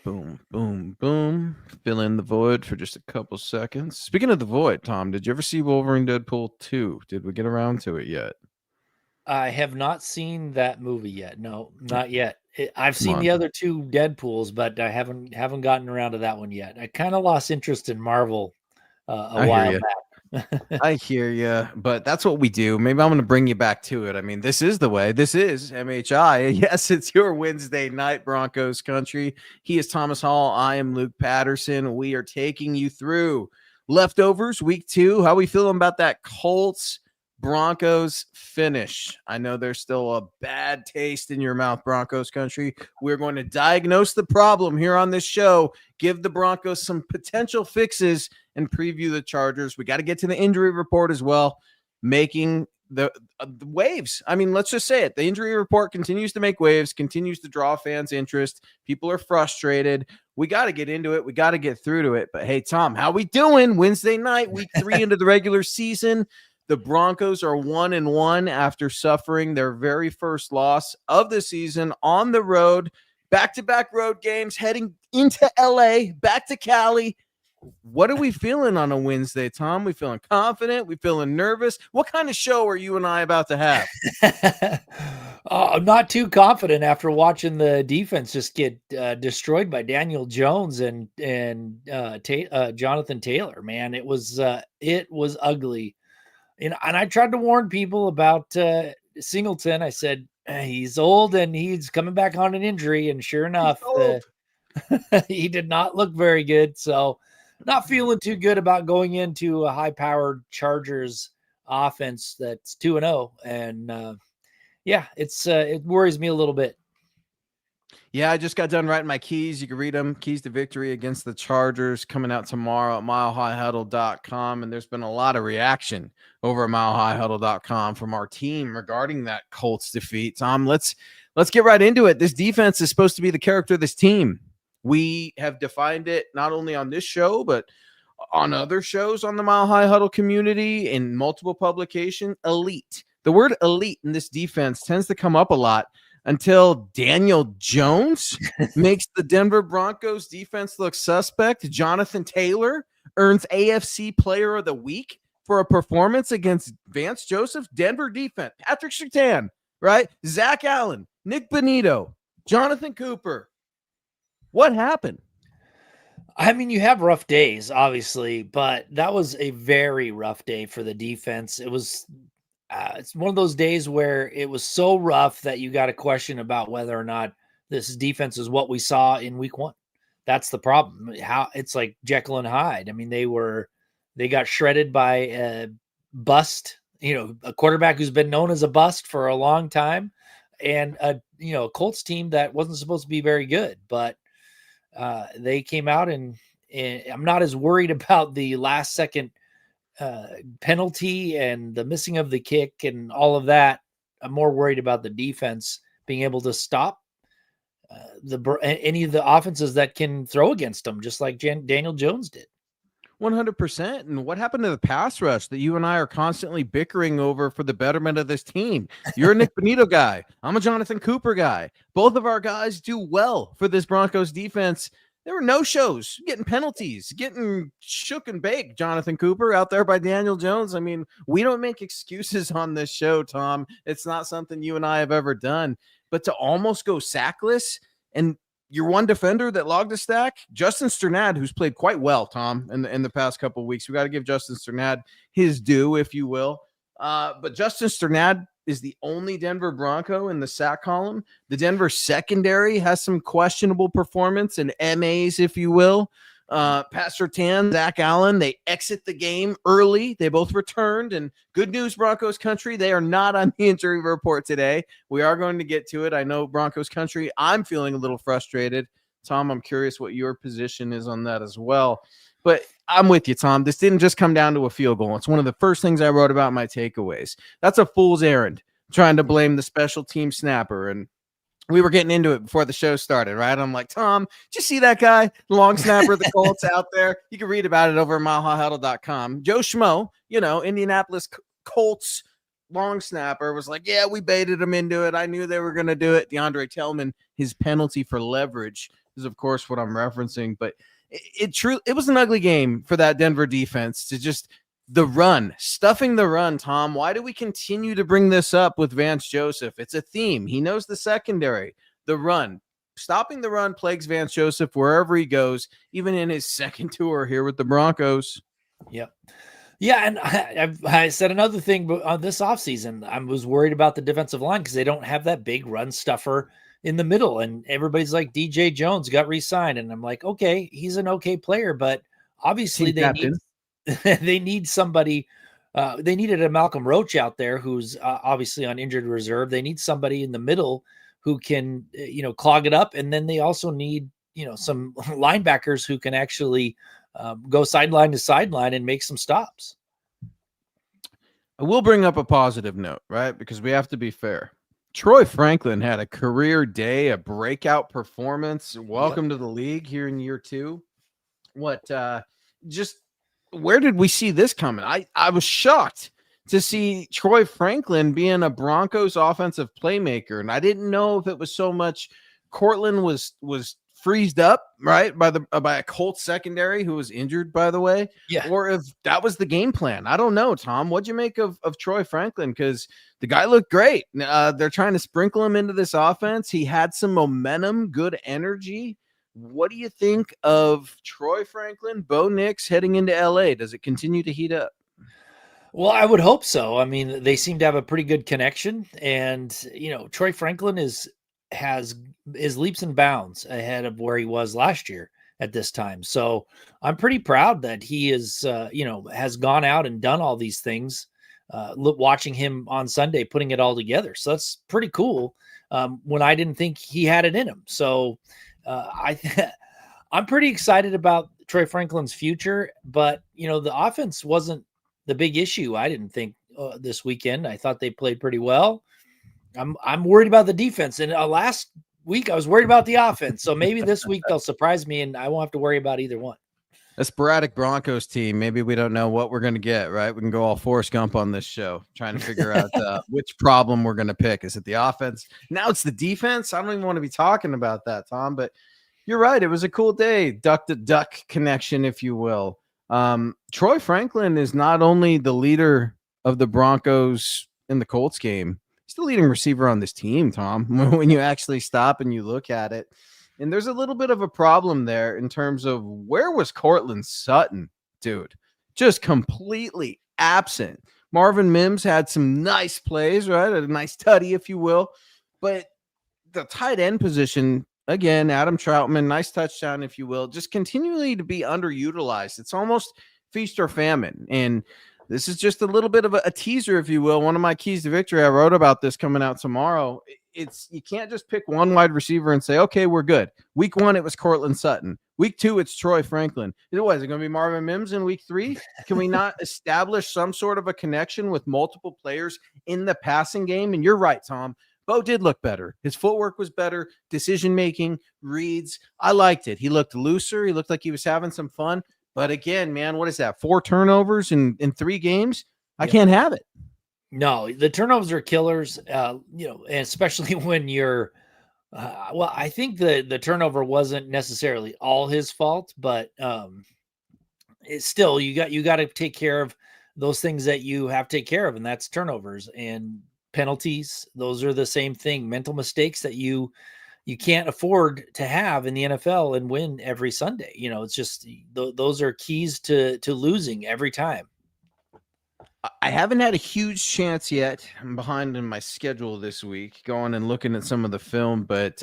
Boom, boom, boom. Fill in the void for just a couple seconds. Speaking of the void, Tom, did you ever see Wolverine Deadpool 2? Did we get around to it yet? I have not seen that movie yet. No, not yet. I've Come seen on. the other two Deadpools, but I haven't gotten around to that one yet. I kind of lost interest in Marvel a I hear while you. back. I hear you, but that's what we do. Maybe I'm going to bring you back to it. I mean, this is the way. This is MHI. Yes, it's your Wednesday night Broncos country. He is Thomas Hall. I am Luke Patterson. We are taking you through leftovers week 2. How we feeling about that Colts Broncos finish? I know there's still a bad taste in your mouth, Broncos country. We're going to diagnose the problem here on this show, give the Broncos some potential fixes, and preview the Chargers. We got to get to the injury report as well, making the waves. I mean, let's just say it. The injury report continues to make waves, continues to draw fans' interest. People are frustrated. We got to get into it. We got to get through to it. But hey, Tom, how we doing? Wednesday night, week 3 into the regular season. The Broncos are 1-1 after suffering their very first loss of the season on the road. Back-to-back road games, heading into LA, back to Cali. What are we feeling on a Wednesday, Tom? We feeling confident? We feeling nervous? What kind of show are you and I about to have? I'm not too confident after watching the defense just get destroyed by Daniel Jones and Jonathan Taylor. Man, it was ugly. And I tried to warn people about Singleton. I said he's old and he's coming back on an injury, and sure enough, he did not look very good. So, not feeling too good about going into a high-powered Chargers offense that's 2-0, and yeah, it worries me a little bit. Yeah, I just got done writing my keys. You can read them. Keys to victory against the Chargers coming out tomorrow at milehighhuddle.com. And there's been a lot of reaction over at milehighhuddle.com from our team regarding that Colts defeat. Tom, let's get right into it. This defense is supposed to be the character of this team. We have defined it not only on this show, but on other shows on the Mile High Huddle community in multiple publications. Elite. The word elite in this defense tends to come up a lot until Daniel Jones makes the Denver Broncos defense look suspect. Jonathan Taylor earns AFC Player of the Week for a performance against Vance Joseph. Denver defense. Patrick Surtain, right? Zach Allen, Nick Bonito, Jonathan Cooper. What happened? I mean, you have rough days, obviously, but that was a very rough day for the defense. It was it's one of those days where it was so rough that you got a question about whether or not this defense is what we saw in week 1. That's the problem. How it's like Jekyll and Hyde. I mean, they got shredded by a bust, a quarterback who's been known as a bust for a long time, and a Colts team that wasn't supposed to be very good, but they came out and I'm not as worried about the last second penalty and the missing of the kick and all of that. I'm more worried about the defense being able to stop any of the offenses that can throw against them, just like Daniel Jones did. 100%. And what happened to the pass rush that you and I are constantly bickering over for the betterment of this team? You're a Nick Bonito guy. I'm a Jonathan Cooper guy. Both of our guys do well for this Broncos defense. There were no shows, getting penalties, getting shook and baked. Jonathan Cooper out there by Daniel Jones. I mean, we don't make excuses on this show, Tom. It's not something you and I have ever done. But to almost go sackless, and your one defender that logged a stack, Justin Strnad, who's played quite well, Tom, in the past couple of weeks. We got to give Justin Strnad his due, if you will. But Justin Strnad is the only Denver Bronco in the sack column. The Denver secondary has some questionable performance and MAs, if you will. Pat Surtain, Zach Allen, they exit the game early. They both returned. And good news, Broncos country, they are not on the injury report today. We are going to get to it. I know, Broncos country, I'm feeling a little frustrated. Tom, I'm curious what your position is on that as well. But I'm with you, Tom. This didn't just come down to a field goal. It's one of the first things I wrote about in my takeaways. That's a fool's errand, trying to blame the special team snapper. And we were getting into it before the show started, right? I'm like, Tom, did you see that guy, the long snapper of the Colts out there? You can read about it over at milehighhuddle.com. Joe Schmo, Indianapolis Colts long snapper, was like, yeah, we baited him into it. I knew they were going to do it. DeAndre Tillman, his penalty for leverage is, of course, what I'm referencing. But it was an ugly game for that Denver defense to just the run, stuffing the run, Tom. Why do we continue to bring this up with Vance Joseph? It's a theme. He knows the secondary, the run. Stopping the run plagues Vance Joseph wherever he goes, even in his second tour here with the Broncos. Yep. Yeah, and I said another thing on this offseason. I was worried about the defensive line because they don't have that big run stuffer in the middle. And everybody's like, DJ Jones got re-signed. And I'm like, okay, he's an okay player, but obviously they need somebody. They needed a Malcolm Roach out there who's obviously on injured reserve. They need somebody in the middle who can, clog it up. And then they also need, some linebackers who can actually go sideline to sideline and make some stops. I will bring up a positive note, right? Because we have to be fair. Troy Franklin had a career day, a breakout performance. Welcome to the league here in year 2. Where did we see this coming? I was shocked to see Troy Franklin being a Broncos offensive playmaker. And I didn't know if it was so much Cortland was freezed up, right, by a Colts secondary who was injured, by the way, or if that was the game plan. I don't know, Tom. What'd you make of Troy Franklin? Because the guy looked great. They're trying to sprinkle him into this offense. He had some momentum, good energy. What do you think of Troy Franklin, Bo Nix heading into LA? Does it continue to heat up? Well, I would hope so. I mean, they seem to have a pretty good connection, and Troy Franklin is leaps and bounds ahead of where he was last year at this time. So I'm pretty proud that he is, has gone out and done all these things. Watching him on Sunday, putting it all together. So that's pretty cool. When I didn't think he had it in him. So I'm pretty excited about Troy Franklin's future, but the offense wasn't the big issue. I didn't think this weekend. I thought they played pretty well. I'm worried about the defense. And last week I was worried about the offense. So maybe this week they'll surprise me and I won't have to worry about either one. A sporadic Broncos team. Maybe we don't know what we're going to get, right? We can go all Forrest Gump on this show, trying to figure out which problem we're going to pick. Is it the offense? Now it's the defense. I don't even want to be talking about that, Tom, but you're right. It was a cool day. Duck to duck connection, if you will. Troy Franklin is not only the leader of the Broncos in the Colts game, he's the leading receiver on this team, Tom, when you actually stop and you look at it. And there's a little bit of a problem there in terms of where was Cortland Sutton, dude? Just completely absent. Marvin Mims had some nice plays, right? A nice tutty, if you will. But the tight end position, again, Adam Troutman, nice touchdown, if you will, just continually to be underutilized. It's almost feast or famine. And this is just a little bit of a teaser, if you will. One of my keys to victory, I wrote about this coming out tomorrow. You can't just pick one wide receiver and say, okay, we're good. Week 1, it was Cortland Sutton. Week 2, it's Troy Franklin. Is it going to be Marvin Mims in week 3? Can we not establish some sort of a connection with multiple players in the passing game? And you're right, Tom. Bo did look better. His footwork was better. Decision-making, reads. I liked it. He looked looser. He looked like he was having some fun. But again, man, what is that? 4 turnovers in 3 games? I can't have it. No, the turnovers are killers, and especially when you're I think the turnover wasn't necessarily all his fault, but it's still you got to take care of those things that you have to take care of, and that's turnovers and penalties. Those are the same thing. Mental mistakes that you can't afford to have in the NFL and win every Sunday. It's just those are keys to losing every time. I haven't had a huge chance yet. I'm behind in my schedule this week, going and looking at some of the film, but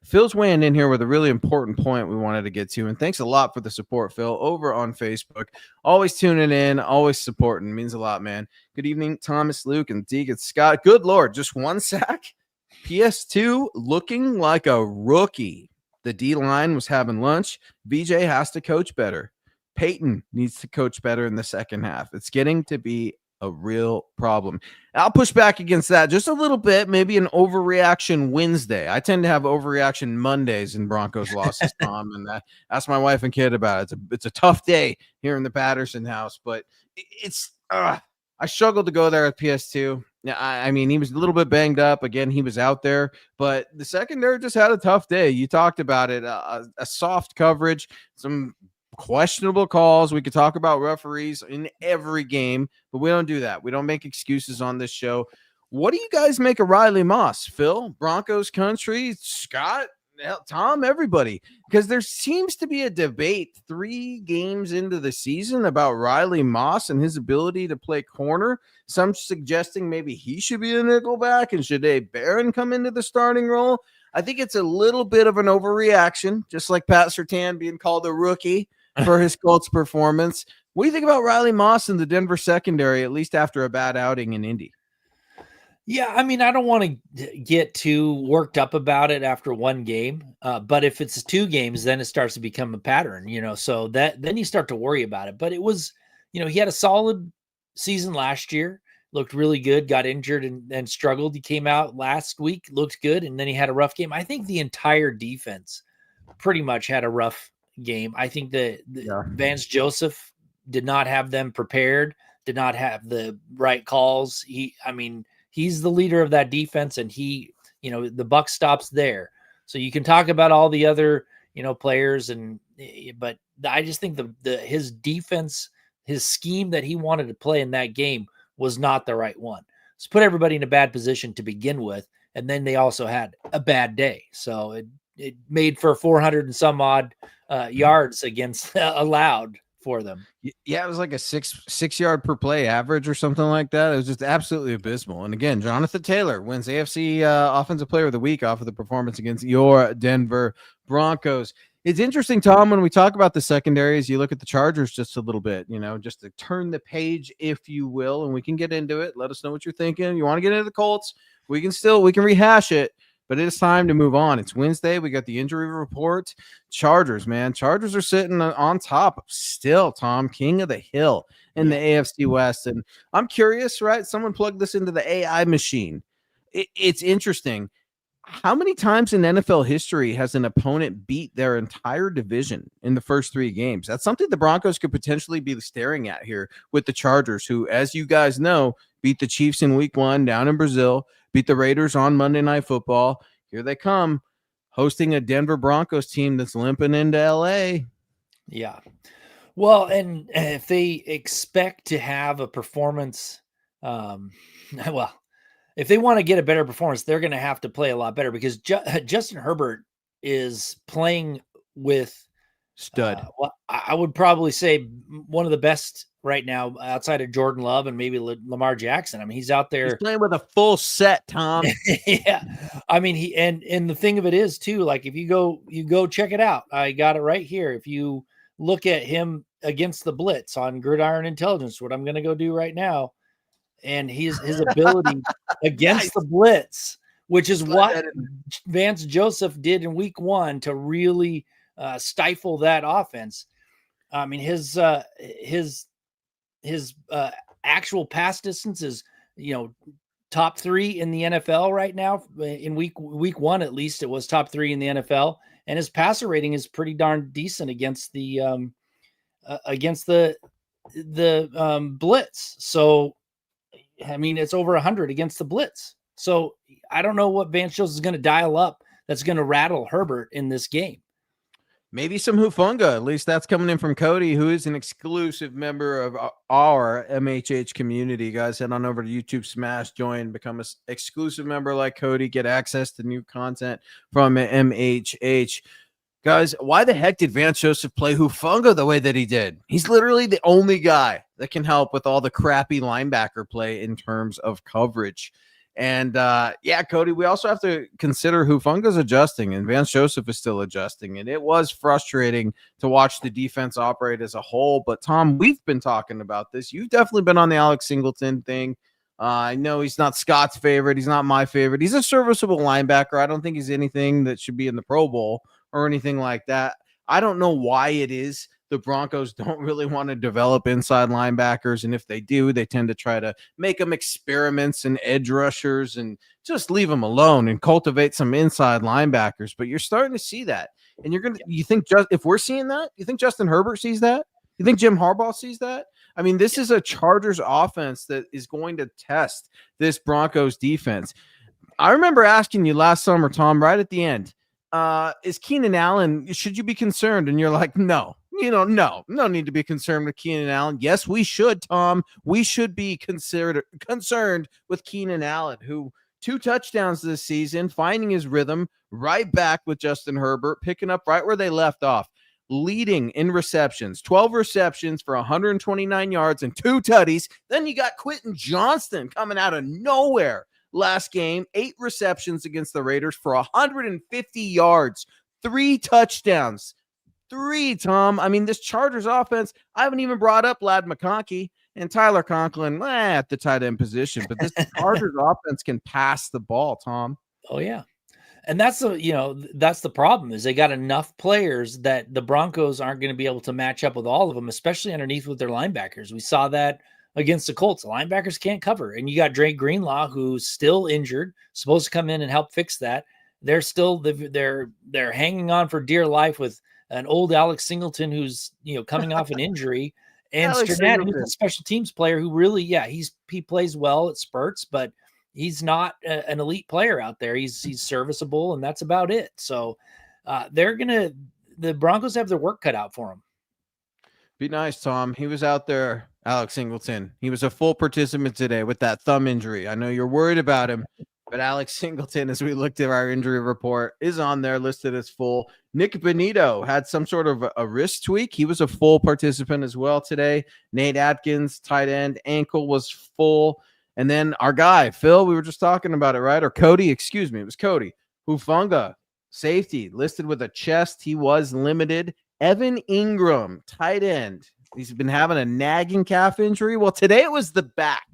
Phil's weighing in here with a really important point we wanted to get to. And thanks a lot for the support, Phil, over on Facebook. Always tuning in, always supporting. Means a lot, man. Good evening, Thomas, Luke, and Deacon Scott. Good Lord, just 1 sack. PS2 looking like a rookie. The D-line was having lunch. VJ has to coach better. Peyton needs to coach better in the second half. It's getting to be a real problem. I'll push back against that just a little bit, maybe an overreaction Wednesday. I tend to have overreaction Mondays in Broncos losses, Tom, and ask my wife and kid about it. It's a tough day here in the Patterson house, but it's I struggled to go there at PS2. Yeah, I mean, he was a little bit banged up. Again, he was out there, but the secondary just had a tough day. You talked about it, a soft coverage, some questionable calls. We could talk about referees in every game, but we don't do that. We don't make excuses on this show. What do you guys make of Riley Moss? Phil, Broncos country, Scott, Tom, everybody, because there seems to be a debate 3 games into the season about Riley Moss and his ability to play corner. Some suggesting maybe he should be a nickelback and Shadea Barron come into the starting role. I think it's a little bit of an overreaction, just like Pat Surtain being called a rookie for his Colts performance. What do you think about Riley Moss in the Denver secondary, at least after a bad outing in Indy? Yeah, I mean, I don't want to get too worked up about it after one game, but if it's 2 games, then it starts to become a pattern, so that then you start to worry about it. But it was, he had a solid season last year, looked really good, got injured and struggled. He came out last week, looked good, and then he had a rough game. I think the entire defense pretty much had a rough game. I think that Vance Joseph did not have them prepared, did not have the right calls. He's the leader of that defense, and the buck stops there. So you can talk about all the other, players, but I just think his defense, his scheme that he wanted to play in that game was not the right one. It's put everybody in a bad position to begin with, and then they also had a bad day. So it made for 400 and some odd yards against allowed for them. Yeah, it was like a six yard per play average or something like that. It was just absolutely abysmal. And again, Jonathan Taylor wins AFC Offensive Player of the Week off of the performance against your Denver Broncos. It's interesting, Tom, when we talk about the secondaries, you look at the Chargers just a little bit, just to turn the page, if you will, and we can get into it. Let us know what you're thinking. You want to get into the Colts? We can rehash it. But it's time to move on. It's Wednesday. We got the injury report. Chargers, man. Chargers are sitting on top still, Tom, king of the hill in the AFC West. And I'm curious, right? Someone plugged this into the AI machine. It's interesting. How many times in NFL history has an opponent beat their entire division in the first 3 games? That's something the Broncos could potentially be staring at here with the Chargers, who, as you guys know, beat the Chiefs in week 1 down in Brazil, beat the Raiders on Monday Night Football. Here they come, hosting a Denver Broncos team that's limping into LA. Yeah. Well, and if they expect to have a performance, if they want to get a better performance, they're going to have to play a lot better, because Justin Herbert is playing with stud. I would probably say one of the best right now outside of Jordan Love and maybe Lamar Jackson. I mean, he's out there. He's playing with a full set, Tom. Yeah. I mean, and the thing of it is too, like if you go check it out. I got it right here. If you look at him against the blitz on Gridiron Intelligence, what I'm going to go do right now, and his ability against the blitz, which is what Vance Joseph did in week 1 to really stifle that offense. I mean, his actual pass distance is, top 3 in the NFL right now. In week 1, at least, it was top 3 in the NFL, and his passer rating is pretty darn decent against the blitz. So, I mean, it's over 100 against the blitz. So I don't know what Vance Joseph is going to dial up that's going to rattle Herbert in this game. Maybe some Hufunga. At least that's coming in from Cody, who is an exclusive member of our MHH community. Guys, head on over to YouTube, smash, join, become an exclusive member like Cody, get access to new content from MHH. Guys, why the heck did Vance Joseph play Hufunga the way that he did? He's literally the only guy that can help with all the crappy linebacker play in terms of coverage. And Cody, we also have to consider Hufunga's adjusting and Vance Joseph is still adjusting. And it was frustrating to watch the defense operate as a whole. But Tom, we've been talking about this. You've definitely been on the Alex Singleton thing. I know he's not Scott's favorite. He's not my favorite. He's a serviceable linebacker. I don't think he's anything that should be in the Pro Bowl or anything like that. I don't know why it is the Broncos don't really want to develop inside linebackers. And if they do, they tend to try to make them experiments and edge rushers and just leave them alone and cultivate some inside linebackers. But you're starting to see that. And if we're seeing that, you think Justin Herbert sees that? You think Jim Harbaugh sees that? I mean, this is a Chargers offense that is going to test this Broncos defense. I remember asking you last summer, Tom, right at the end, is Keenan Allen, should you be concerned? And you're like, no, no need to be concerned with Keenan Allen. Yes, we should, Tom. We should be concerned with Keenan Allen, who 2 touchdowns this season, finding his rhythm, right back with Justin Herbert, picking up right where they left off, leading in receptions, 12 receptions for 129 yards and 2 tutties. Then you got Quentin Johnston coming out of nowhere last game, 8 receptions against the Raiders for 150 yards, 3 touchdowns. 3, Tom. I mean, this Chargers offense, I haven't even brought up Lad McConkey and Tyler Conklin at the tight end position, but this Chargers offense can pass the ball, Tom. Oh, yeah. And that's the problem, is they got enough players that the Broncos aren't going to be able to match up with all of them, especially underneath with their linebackers. We saw that against the Colts. The linebackers can't cover. And you got Dre Greenlaw, who's still injured, supposed to come in and help fix that. They're still, they're hanging on for dear life with an old Alex Singleton who's, coming off an injury. And Strnad, who's a special teams player who really, he plays well at spurts, but he's not an elite player out there. He's serviceable, and that's about it. So the Broncos have their work cut out for him. Be nice, Tom. He was out there, Alex Singleton. He was a full participant today with that thumb injury. I know you're worried about him, but Alex Singleton, as we looked at our injury report, is on there listed as full. Nick Benito had some sort of a wrist tweak. He was a full participant as well today. Nate Atkins, tight end, ankle was full. And then our guy, Phil, we were just talking about it, right? Or Cody, excuse me. It was Cody. Hufanga, safety, listed with a chest. He was limited. Evan Ingram, tight end. He's been having a nagging calf injury. Well, today it was the back.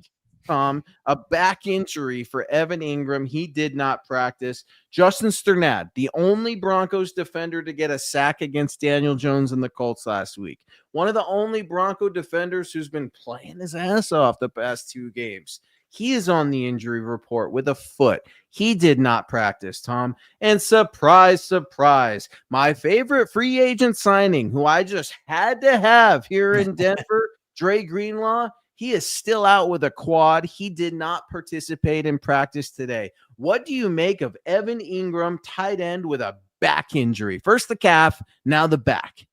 A back injury for Evan Ingram. He did not practice. Justin Strnad, the only Broncos defender to get a sack against Daniel Jones and the Colts last week. One of the only Bronco defenders who's been playing his ass off the past 2 games. He is on the injury report with a foot. He did not practice, Tom. And surprise, surprise, my favorite free agent signing, who I just had to have here in Denver, Dre Greenlaw, he is still out with a quad. He did not participate in practice today. What do you make of Evan Ingram, tight end, with a back injury? First the calf, now the back.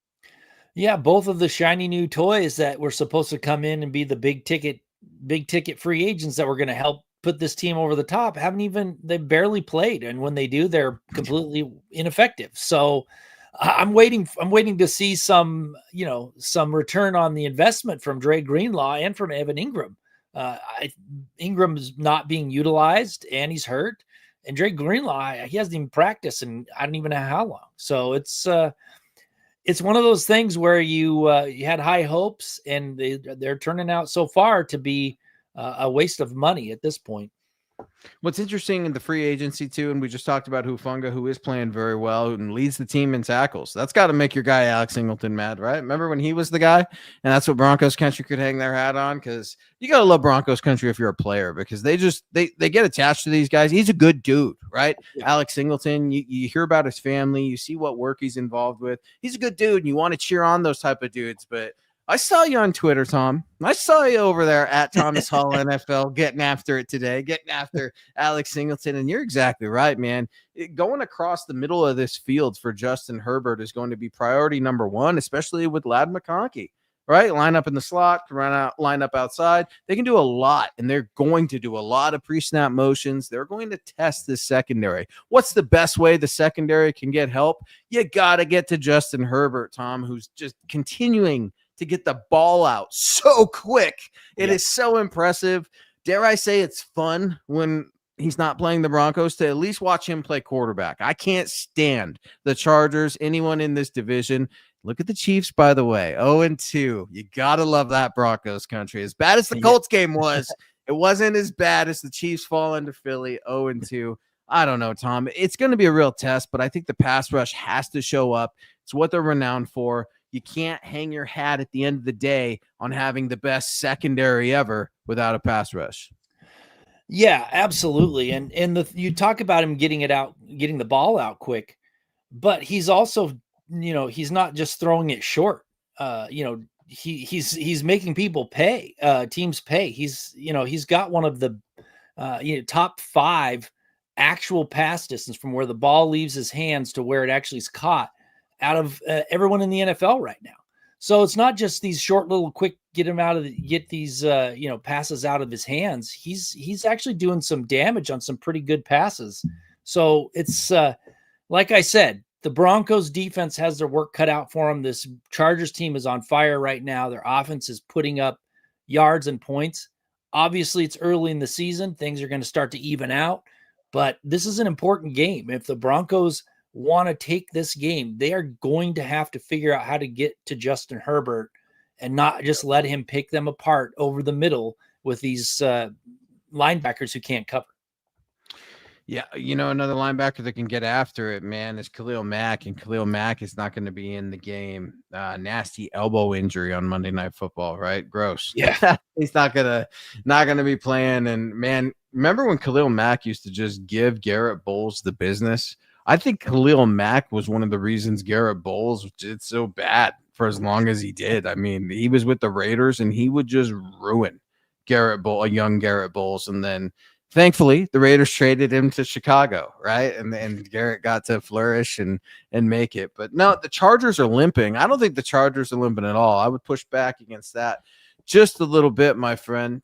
Yeah, both of the shiny new toys that were supposed to come in and be the big ticket free agents that were going to help put this team over the top they barely played. And when they do, they're completely ineffective. So I'm waiting to see some return on the investment from Dre Greenlaw and from Evan Ingram. Ingram's not being utilized and he's hurt, and Dre Greenlaw, he hasn't even practiced and I don't even know how long. So it's one of those things where you had high hopes and they're turning out so far to be a waste of money at this point. What's interesting in the free agency too, and we just talked about Hufanga, who is playing very well and leads the team in tackles. That's got to make your guy Alex Singleton mad, right? Remember when he was the guy? And that's what Broncos country could hang their hat on, because you got to love Broncos country if you're a player, because they get attached to these guys. He's a good dude, right? Yeah. Alex Singleton, you hear about his family, you see what work he's involved with. He's a good dude, and you want to cheer on those type of dudes, but I saw you on Twitter, Tom. I saw you over there at Thomas Hall NFL getting after it today, getting after Alex Singleton. And you're exactly right, man. Going across the middle of this field for Justin Herbert is going to be priority number 1, especially with Lad McConkey, right? Line up in the slot, line up outside. They can do a lot, and they're going to do a lot of pre-snap motions. They're going to test this secondary. What's the best way the secondary can get help? You got to get to Justin Herbert, Tom, who's just continuing to get the ball out so quick. It is so impressive. Dare I say it's fun when he's not playing the Broncos to at least watch him play quarterback. I can't stand the Chargers, anyone in this division. Look at the Chiefs, by the way, 0-2. You got to love that Broncos country. As bad as the Colts game was, it wasn't as bad as the Chiefs fall into Philly, 0-2. I don't know, Tom. It's going to be a real test, but I think the pass rush has to show up. It's what they're renowned for. You can't hang your hat at the end of the day on having the best secondary ever without a pass rush. Yeah, absolutely. And you talk about him getting the ball out quick, but he's also, he's not just throwing it short. he's making people pay, teams pay. He's got one of the top 5 actual pass distance from where the ball leaves his hands to where it actually is caught out of everyone in the NFL right now. So it's not just these short little quick get these passes out of his hands. He's actually doing some damage on some pretty good passes. So it's like I said, the Broncos defense has their work cut out for them. This Chargers team is on fire right now. Their offense is putting up yards and points. Obviously, it's early in the season. Things are going to start to even out, but this is an important game. If the Broncos want to take this game, they are going to have to figure out how to get to Justin Herbert and not just let him pick them apart over the middle with these linebackers who can't cover. Yeah, another linebacker that can get after it, man, is Khalil Mack, and Khalil Mack is not going to be in the game. Nasty elbow injury on Monday Night Football, right? Gross. Yeah. He's not gonna be playing. And man, remember when Khalil Mack used to just give Garrett Bowles the business? I think Khalil Mack was one of the reasons Garrett Bowles did so bad for as long as he did. I mean, he was with the Raiders and he would just ruin young Garrett Bowles, and then thankfully, the Raiders traded him to Chicago, right? And Garrett got to flourish and make it. But no, the Chargers are limping. I don't think the Chargers are limping at all. I would push back against that just a little bit, my friend.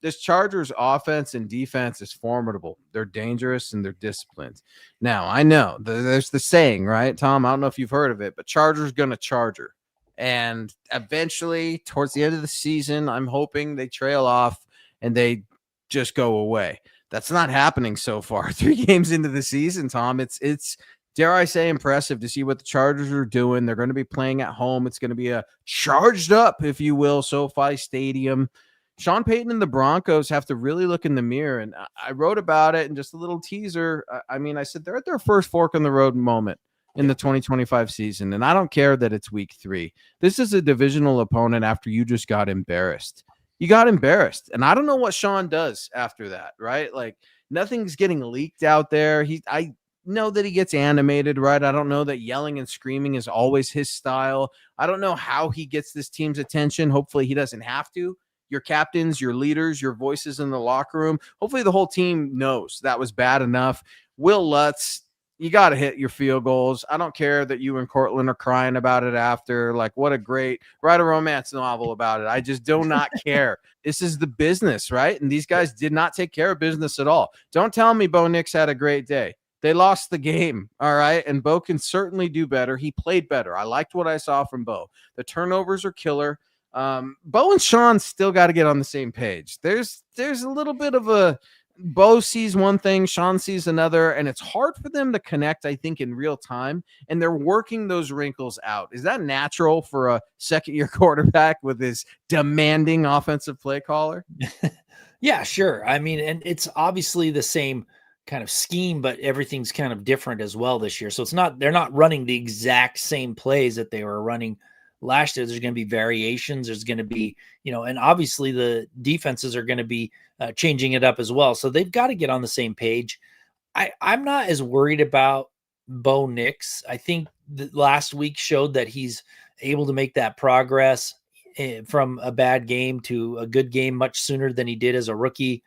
This Chargers offense and defense is formidable. They're dangerous and they're disciplined. Now, I know there's the saying, right, Tom? I don't know if you've heard of it, but Chargers gonna Charger. And eventually, towards the end of the season, I'm hoping they trail off and they just go away. That's not happening so far. 3 games into the season, Tom. It's dare I say impressive to see what the Chargers are doing. They're going to be playing at home. It's going to be a charged up, if you will, SoFi Stadium. Sean Payton and the Broncos have to really look in the mirror. And I wrote about it in just a little teaser. I said they're at their first fork in the road moment in the 2025 season. And I don't care that it's week 3. This is a divisional opponent after you just got embarrassed. You got embarrassed. And I don't know what Sean does after that, right? Like nothing's getting leaked out there. I know that he gets animated, right? I don't know that yelling and screaming is always his style. I don't know how he gets this team's attention. Hopefully he doesn't have to. Your captains, your leaders, your voices in the locker room. Hopefully the whole team knows that was bad enough. Will Lutz, you got to hit your field goals. I don't care that you and Cortland are crying about it after. Like, what a great, write a romance novel about it. I just do not care. This is the business, right? And these guys did not take care of business at all. Don't tell me Bo Nix had a great day. They lost the game, all right? And Bo can certainly do better. He played better. I liked what I saw from Bo. The turnovers are killer. Bo and Sean still got to get on the same page. There's a little bit of a Bo sees one thing, Sean sees another, and it's hard for them to connect, I think, in real time, and they're working those wrinkles out. Is that natural for a second-year quarterback with his demanding offensive play caller? Yeah, sure. I mean, and it's obviously the same kind of scheme, but everything's kind of different as well this year. So they're not running the exact same plays that they were running last year. There's going to be variations. There's going to be, and obviously the defenses are going to be changing it up as well. So they've got to get on the same page. I'm not as worried about Bo Nix. I think the last week showed that he's able to make that progress from a bad game to a good game much sooner than he did as a rookie.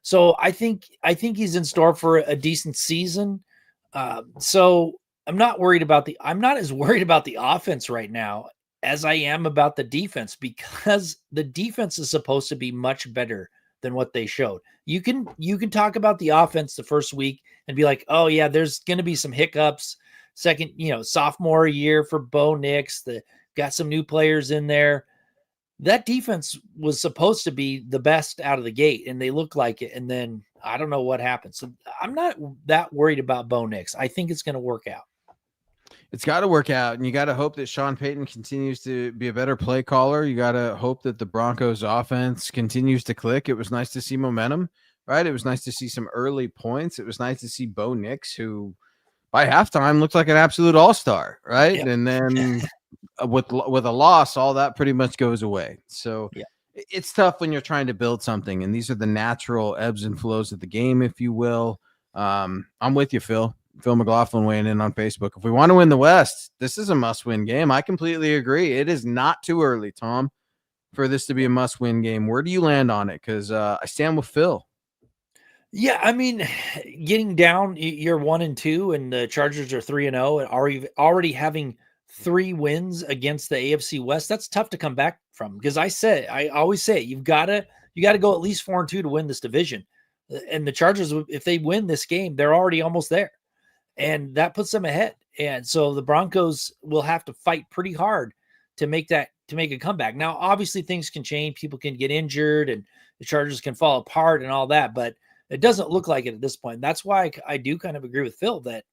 So I think he's in store for a decent season. So I'm not as worried about the offense right now as I am about the defense, because the defense is supposed to be much better than what they showed. You can talk about the offense the first week and be like, oh yeah, there's going to be some hiccups. Second, sophomore year for Bo Nix, got some new players in there. That defense was supposed to be the best out of the gate, and they look like it. And then I don't know what happened. So I'm not that worried about Bo Nix. I think it's going to work out. It's got to work out, and you got to hope that Sean Payton continues to be a better play caller. You got to hope that the Broncos offense continues to click. It was nice to see momentum, right? It was nice to see some early points. It was nice to see Bo Nix, who by halftime looked like an absolute all-star, right? Yep. And then with a loss, all that pretty much goes away. So it's tough when you're trying to build something, and these are the natural ebbs and flows of the game, if you will. I'm with you, Phil. Phil McLaughlin weighing in on Facebook. If we want to win the West, this is a must-win game. I completely agree. It is not too early, Tom, for this to be a must-win game. Where do you land on it? Because I stand with Phil. Yeah, I mean, getting down, you're 1-2, and the Chargers are 3-0, and already having 3 wins against the AFC West. That's tough to come back from, because I always say you got to go at least 4-2 to win this division. And the Chargers, if they win this game, they're already almost there, and that puts them ahead. And so the Broncos will have to fight pretty hard to make a comeback. Now, obviously, things can change. People can get injured, and the Chargers can fall apart and all that, but it doesn't look like it at this point. That's why I do kind of agree with Phil that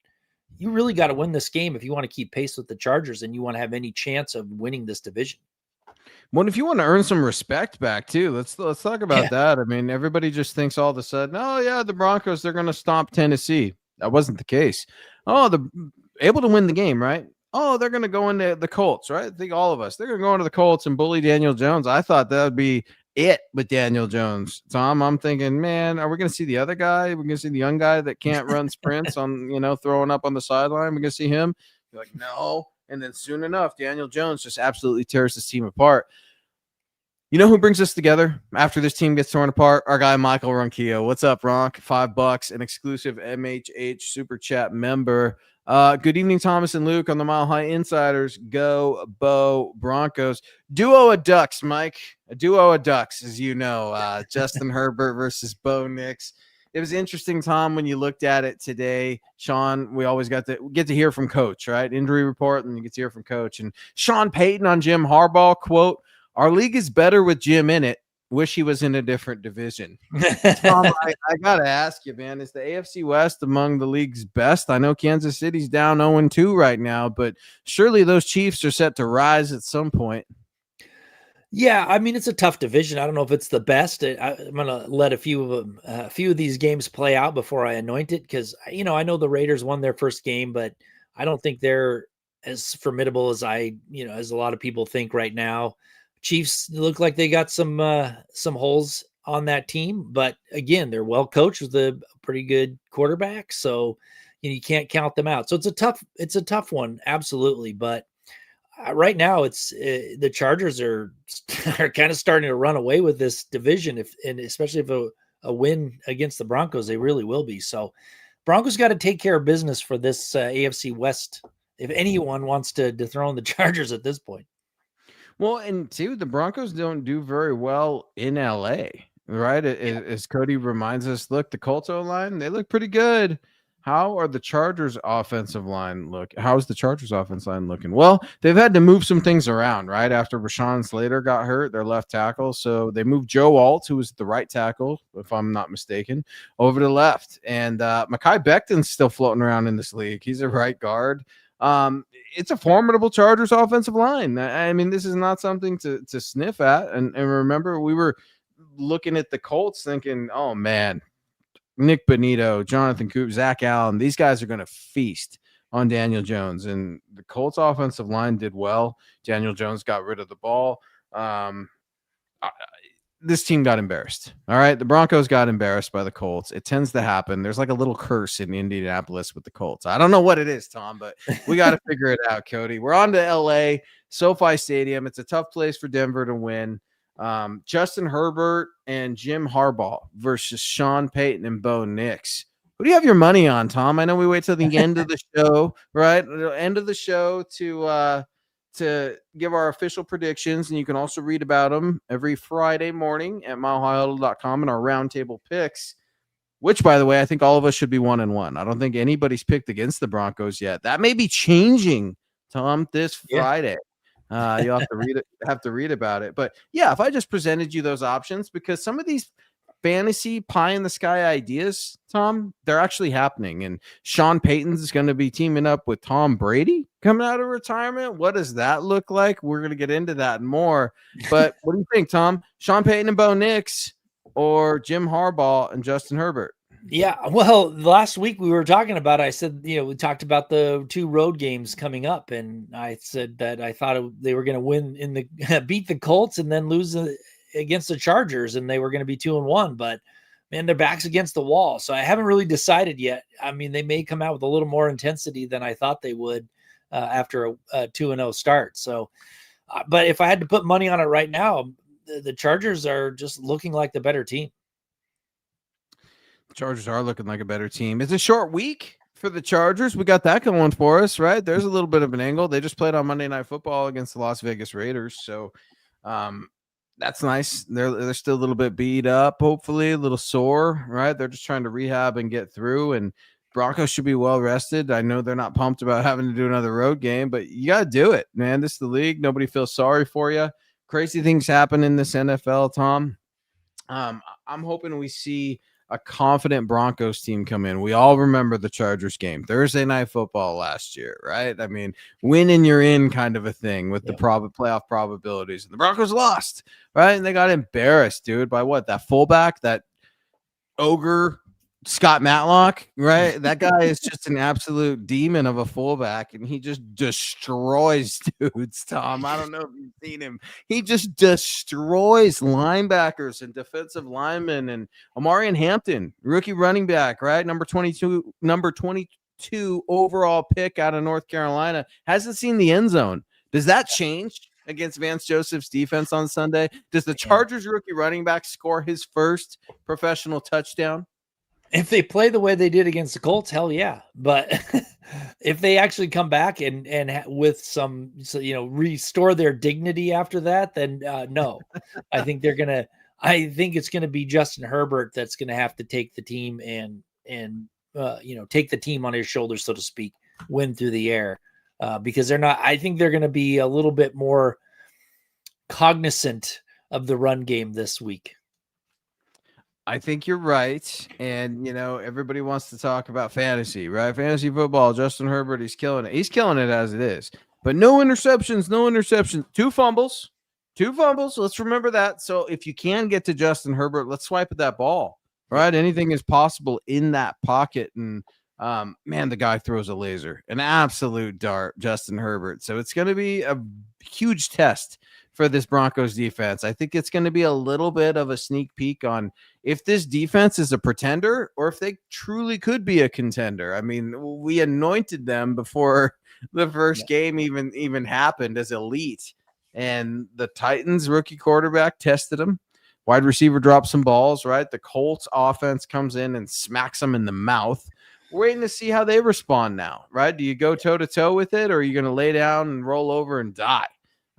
you really got to win this game if you want to keep pace with the Chargers and you want to have any chance of winning this division. Well, if you want to earn some respect back too, let's talk about that. I mean, everybody just thinks all of a sudden, oh yeah, the Broncos, they're going to stomp Tennessee. That wasn't the case. Oh, they're able to win the game, right? Oh, they're going to go into the Colts, right? I think all of us, they're going to go into the Colts and bully Daniel Jones. I thought that would be it with Daniel Jones. Tom, I'm thinking, man, are we going to see the other guy? We're going to see the young guy that can't run sprints on, throwing up on the sideline. We're going to see him. You're like, no. And then soon enough, Daniel Jones just absolutely tears this team apart. You know who brings us together after this team gets torn apart? Our guy, Michael Ronquillo. What's up, Ronk? $5, an exclusive MHH Super Chat member. Good evening, Thomas and Luke on the Mile High Insiders. Go, Bo, Broncos. Duo of Ducks, Mike. A duo of Ducks, as you know. Justin Herbert versus Bo Nix. It was interesting, Tom, when you looked at it today. Sean, we always get to hear from Coach, right? Injury report, and you get to hear from Coach. And Sean Payton on Jim Harbaugh, quote, "Our league is better with Jim in it. Wish he was in a different division." Tom, I got to ask you, man, is the AFC West among the league's best? I know Kansas City's down 0-2 right now, but surely those Chiefs are set to rise at some point. Yeah, I mean, it's a tough division. I don't know if it's the best. I'm going to let a few of these games play out before I anoint it, because, I know the Raiders won their first game, but I don't think they're as formidable as as a lot of people think right now. Chiefs look like they got some holes on that team, but again, they're well coached with a pretty good quarterback, so you can't count them out. So it's a tough one, absolutely. But right now, it's the Chargers are kind of starting to run away with this division, and especially if a win against the Broncos, they really will be. So Broncos got to take care of business for this AFC West if anyone wants to dethrone the Chargers at this point. Well, and too, the Broncos don't do very well in LA, right? As Cody reminds us, look, the Colts O-line, they look pretty good. How are the Chargers offensive line look? How's the Chargers offensive line looking? Well, they've had to move some things around, right? After Rashawn Slater got hurt, their left tackle. So they moved Joe Alt, who was the right tackle, if I'm not mistaken, over to left. And Mekhi Becton's still floating around in this league. He's a right guard. It's a formidable Chargers offensive line. I mean, this is not something to sniff at. And remember, we were looking at the Colts thinking, oh, man, Nick Bonito, Jonathan Cooper, Zach Allen, these guys are going to feast on Daniel Jones. And the Colts offensive line did well. Daniel Jones got rid of the ball. This team got embarrassed. All right. The Broncos got embarrassed by the Colts. It tends to happen. There's like a little curse in Indianapolis with the Colts. I don't know what it is, Tom, but we got to figure it out, Cody. We're on to LA, SoFi Stadium. It's a tough place for Denver to win. Justin Herbert and Jim Harbaugh versus Sean Payton and Bo Nix. Who do you have your money on, Tom? I know we wait till the end of the show, right? End of the show to give our official predictions, and you can also read about them every Friday morning at milehighhuddle.com and our roundtable picks, which, by the way, I think all of us should be 1-1. I don't think anybody's picked against the Broncos yet. That may be changing, Tom, this Friday. You'll have to read about it. But yeah, if I just presented you those options, because some of these fantasy pie in the sky ideas, Tom, they're actually happening. And Sean Payton's going to be teaming up with Tom Brady coming out of retirement. What does that look like? We're going to get into that and more. But what do you think, Tom? Sean Payton and Bo Nix, or Jim Harbaugh and Justin Herbert? Yeah, well, last week we were talking about, I said, we talked about the 2 road games coming up, and I said that I thought they were going to win beat the Colts and then lose against the Chargers, and they were going to be 2-1. But man, their back's against the wall. So I haven't really decided yet. I mean, they may come out with a little more intensity than I thought they would after a 2-0 start. So, but if I had to put money on it right now, the Chargers are just looking like the better team. Chargers are looking like a better team. It's a short week for the Chargers. We got that going for us, right? There's a little bit of an angle. They just played on Monday Night Football against the Las Vegas Raiders. So, that's nice. They're still a little bit beat up, hopefully a little sore, right? They're just trying to rehab and get through. And Broncos should be well rested. I know they're not pumped about having to do another road game, but you got to do it, man. This is the league. Nobody feels sorry for you. Crazy things happen in this NFL, Tom. I'm hoping we see a confident Broncos team come in. We all remember the Chargers game, Thursday Night Football last year, right? I mean, win and you're in kind of a thing with the playoff probabilities. And the Broncos lost, right? And they got embarrassed, dude, by what? That fullback, that ogre Scott Matlock, right? That guy is just an absolute demon of a fullback, and he just destroys dudes, Tom. I don't know if you've seen him. He just destroys linebackers and defensive linemen. And Amarian Hampton, rookie running back, right? Number 22 overall pick out of North Carolina, hasn't seen the end zone. Does that change against Vance Joseph's defense on Sunday? Does the Chargers rookie running back score his first professional touchdown? If they play the way they did against the Colts, hell yeah. But if they actually come back and with some, restore their dignity after that, then no. I think it's gonna be Justin Herbert that's gonna have to take the team and take the team on his shoulders, so to speak, win through the air. Because I think they're gonna be a little bit more cognizant of the run game this week. I think you're right. And, everybody wants to talk about fantasy, right? Fantasy football, Justin Herbert, he's killing it. He's killing it as it is. But no interceptions. 2 fumbles. Let's remember that. So if you can get to Justin Herbert, let's swipe at that ball, right? Anything is possible in that pocket. And, man, the guy throws a laser, an absolute dart, Justin Herbert. So it's going to be a huge test for this Broncos defense. I think it's going to be a little bit of a sneak peek on if this defense is a pretender or if they truly could be a contender. I mean, we anointed them before the first game even happened as elite, and the Titans rookie quarterback tested them. Wide receiver dropped some balls, right? The Colts offense comes in and smacks them in the mouth. We're waiting to see how they respond now, right? Do you go toe-to-toe with it, or are you going to lay down and roll over and die?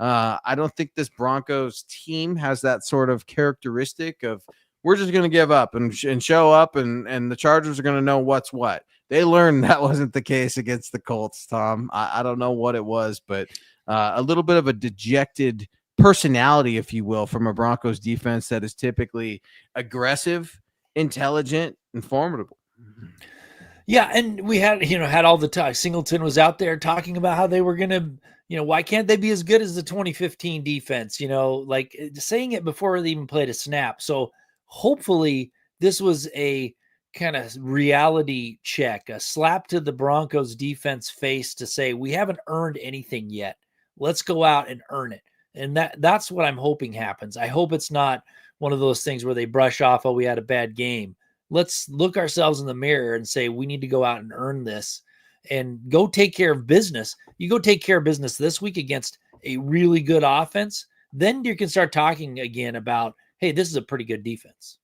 I don't think this Broncos team has that sort of characteristic of we're just going to give up and show up, and the Chargers are going to know what's what. They learned that wasn't the case against the Colts, Tom. I don't know what it was, but a little bit of a dejected personality, if you will, from a Broncos defense that is typically aggressive, intelligent, and formidable. Yeah, and we had all the time. Singleton was out there talking about how they were going to, why can't they be as good as the 2015 defense? Like saying it before they even played a snap. So hopefully this was a kind of reality check, a slap to the Broncos defense face to say, we haven't earned anything yet. Let's go out and earn it. And that's what I'm hoping happens. I hope it's not one of those things where they brush off, oh, we had a bad game. Let's look ourselves in the mirror and say, we need to go out and earn this and go take care of business. You go take care of business this week against a really good offense, then you can start talking again about, hey, this is a pretty good defense.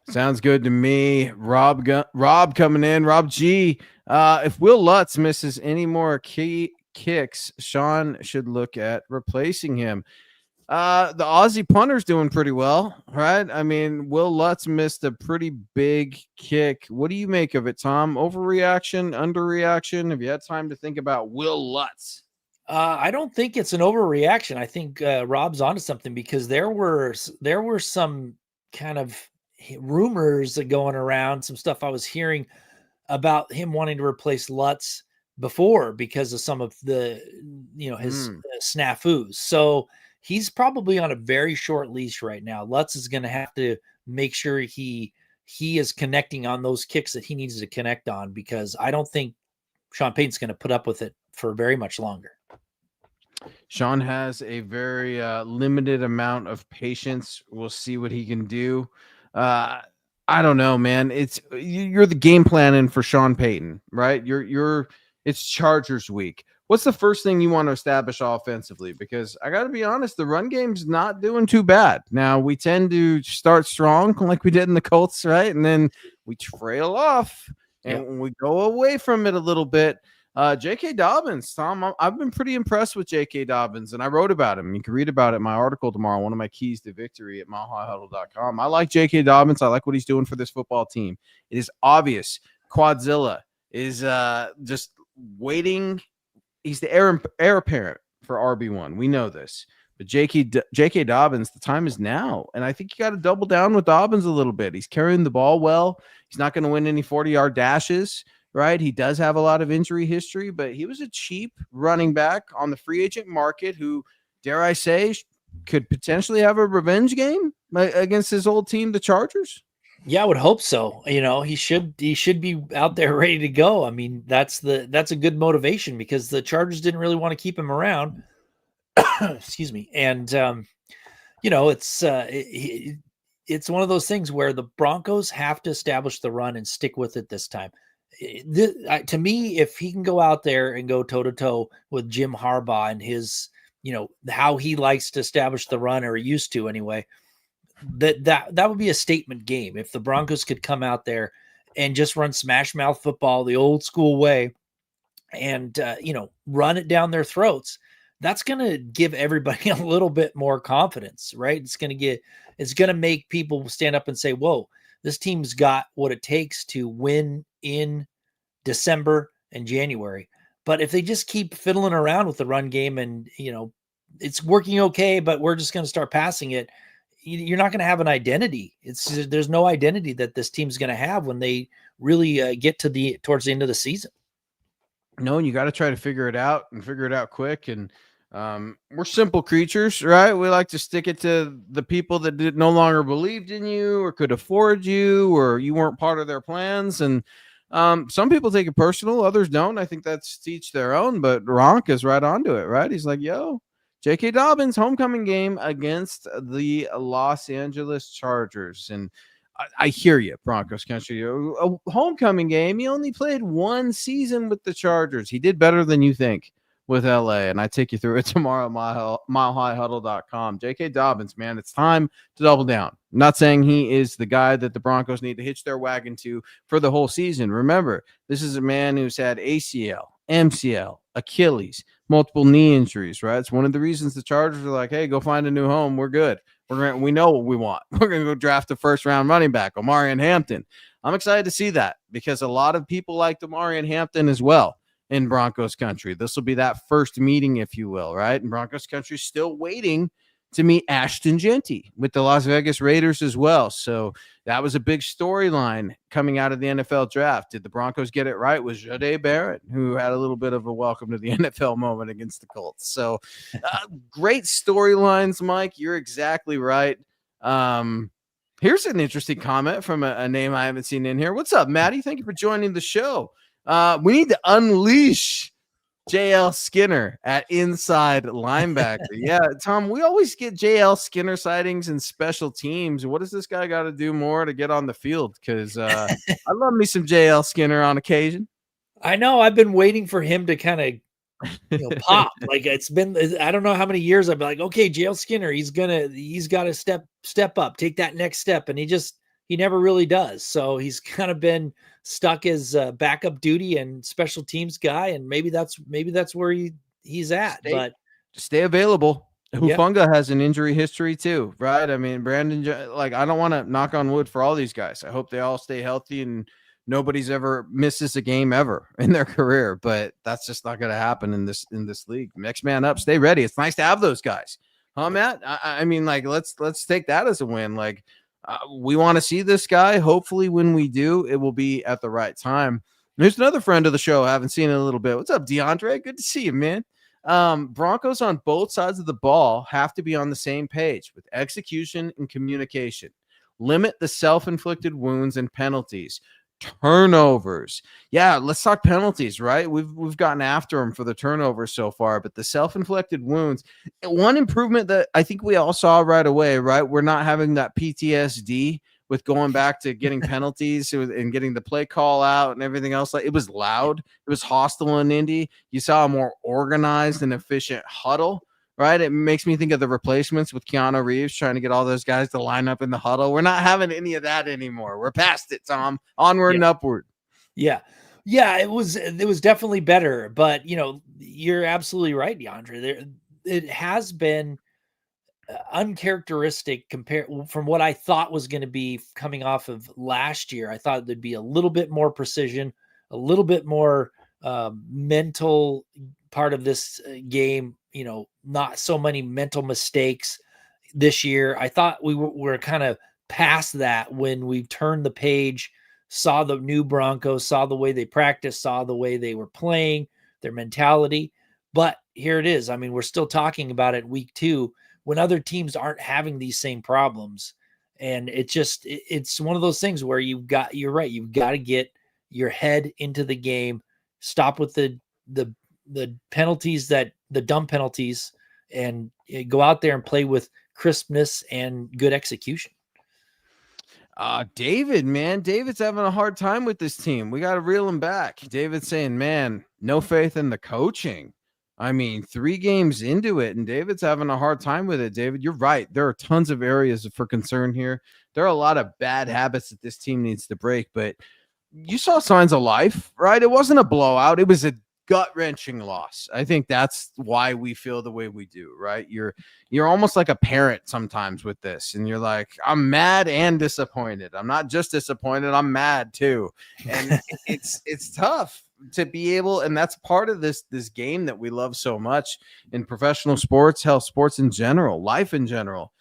Sounds good to me. Rob coming in. Rob G. If Will Lutz misses any more key kicks, Sean should look at replacing him. The Aussie punter's doing pretty well, right? I mean, Will Lutz missed a pretty big kick. What do you make of it, Tom? Overreaction, underreaction? Have you had time to think about Will Lutz? I don't think it's an overreaction. I think Rob's onto something, because there were some kind of rumors going around, some stuff I was hearing about him wanting to replace Lutz before because of some of the, his snafus. So he's probably on a very short leash right now. Lutz is going to have to make sure he is connecting on those kicks that he needs to connect on, because I don't think Sean Payton's going to put up with it for very much longer. Sean has a very limited amount of patience. We'll see what he can do. I don't know, man. You're the game planning for Sean Payton, right? It's Chargers week. What's the first thing you want to establish offensively? Because I got to be honest, the run game's not doing too bad. Now we tend to start strong like we did in the Colts, right? And then we trail off Yep. and we go away from it a little bit. J.K. Dobbins, Tom, I've been pretty impressed with J.K. Dobbins, and I wrote about him. You can read about it in my article tomorrow, one of my keys to victory at milehighhuddle.com. I like J.K. Dobbins. I like what he's doing for this football team. It is obvious. Quadzilla is just waiting. He's the heir apparent for RB1. We know this. But J.K. Dobbins, the time is now. And I think you got to double down with Dobbins a little bit. He's carrying the ball well. He's not going to win any 40-yard dashes. Right. He does have a lot of injury history, but he was a cheap running back on the free agent market who, dare I say, could potentially have a revenge game against his old team, the Chargers. Yeah, I would hope so. He should be out there ready to go. I mean, that's a good motivation because the Chargers didn't really want to keep him around. Excuse me. And it's one of those things where the Broncos have to establish the run and stick with it this time. To me, if he can go out there and go toe to toe with Jim Harbaugh and his, how he likes to establish the run, or he used to anyway, that would be a statement game. If the Broncos could come out there and just run smash mouth football the old school way and, run it down their throats, that's going to give everybody a little bit more confidence, right? It's going to make people stand up and say, whoa, this team's got what it takes to win in December and January. But if they just keep fiddling around with the run game and, it's working okay, but we're just going to start passing it, you're not going to have an identity. There's no identity that this team's going to have when they really get towards the end of the season. No, you got to try to figure it out quick. And we're simple creatures, right? We like to stick it to the people that no longer believed in you or could afford you, or you weren't part of their plans. And some people take it personal, others don't. I think that's to each their own, but Ronk is right onto it, right? He's like, yo, J.K. Dobbins homecoming game against the Los Angeles Chargers. And I hear you, Broncos country. A homecoming game. He only played one season with the Chargers. He did better than you think with LA, and I take you through it tomorrow at milehighhuddle.com. J.K. Dobbins, man, it's time to double down. I'm not saying he is the guy that the Broncos need to hitch their wagon to for the whole season. Remember, this is a man who's had ACL, MCL, Achilles, multiple knee injuries, right? It's one of the reasons the Chargers are like, hey, go find a new home. We're good. We know what we want. We're going to go draft a first-round running back, Omarion Hampton. I'm excited to see that because a lot of people liked Omarion Hampton as well in Broncos country. This will be that first meeting, if you will, right? And Broncos country still waiting to meet Ashton Genty with the Las Vegas Raiders as well. So that was a big storyline coming out of the NFL draft. Did the Broncos get it right? Was Jahdae Barrett, who had a little bit of a welcome to the NFL moment against the Colts. So great storylines, Mike. You're exactly right. Here's an interesting comment from a name I haven't seen in here. What's up, Maddie? Thank you for joining the show. We need to unleash JL Skinner at inside linebacker. Yeah, Tom, we always get JL Skinner sightings in special teams. What does this guy got to do more to get on the field? Because I love me some JL Skinner on occasion. I know. I've been waiting for him to kind of pop. Like it's been, I don't know how many years I've been like, okay, JL Skinner, he's got to step up, take that next step. And he never really does. So he's kind of been stuck as backup duty and special teams guy. And maybe that's where he's at, but stay available. Hufunga has an injury history too, right? I mean, Brandon, like, I don't want to knock on wood for all these guys. I hope they all stay healthy and nobody's ever misses a game ever in their career, but that's just not going to happen in this league. Next man up, stay ready. It's nice to have those guys. Huh, Matt? I mean, like, let's take that as a win. Like, we want to see this guy. Hopefully when we do, it will be at the right time. There's another friend of the show I haven't seen in a little bit. What's up, DeAndre? Good to see you, man. Broncos on both sides of the ball have to be on the same page with execution and communication. Limit the self-inflicted wounds and penalties. Turnovers. Yeah, let's talk penalties, right? We've gotten after them for the turnovers so far, but the self-inflicted wounds, one improvement that I think we all saw right away, right? We're not having that PTSD with going back to getting penalties and getting the play call out and everything else. Like, it was loud. It was hostile in Indy. You saw a more organized and efficient Huddle, right? It makes me think of the Replacements with Keanu Reeves trying to get all those guys to line up in the huddle. We're not having any of that anymore. We're past it, Tom. Onward and upward. Yeah. Yeah, it was definitely better, but you're absolutely right, DeAndre. It has been uncharacteristic compared from what I thought was going to be coming off of last year. I thought there'd be a little bit more precision, a little bit more mental part of this game, not so many mental mistakes this year. I thought we were kind of past that when we turned the page, saw the new Broncos, saw the way they practiced, saw the way they were playing, their mentality. But here it is. I mean, we're still talking about it week 2 when other teams aren't having these same problems. And it's one of those things where you're right. You've got to get your head into the game, stop with the penalties, the dumb penalties, and go out there and play with crispness and good execution. David, man, David's having a hard time with this team. We got to reel him back. David's saying, man, no faith in the coaching. I mean, 3 games into it, and David's having a hard time with it. David, you're right. There are tons of areas for concern here. There are a lot of bad habits that this team needs to break, but you saw signs of life, right? It wasn't a blowout. It was a gut-wrenching loss. I think that's why we feel the way we do, right? You're almost like a parent sometimes with this, and you're like, I'm mad and disappointed. I'm not just disappointed, I'm mad too. And it's tough to be able, and that's part of this game that we love so much in professional sports, health, sports in general, life in general.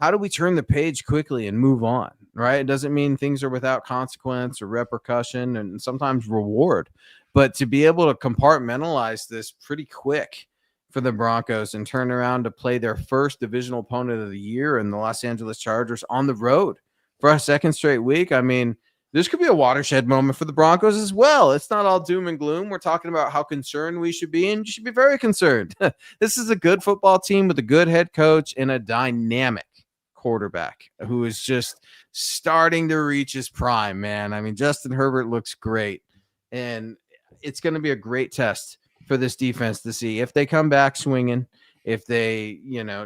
How do we turn the page quickly and move on, right? It doesn't mean things are without consequence or repercussion and sometimes reward, but to be able to compartmentalize this pretty quick for the Broncos and turn around to play their first divisional opponent of the year in the Los Angeles Chargers on the road for a second straight week. I mean, this could be a watershed moment for the Broncos as well. It's not all doom and gloom. We're talking about how concerned we should be, and you should be very concerned. This is a good football team with a good head coach and a dynamic quarterback who is just starting to reach his prime, man. I mean, Justin Herbert looks great, and it's going to be a great test for this defense to see if they come back swinging, if they,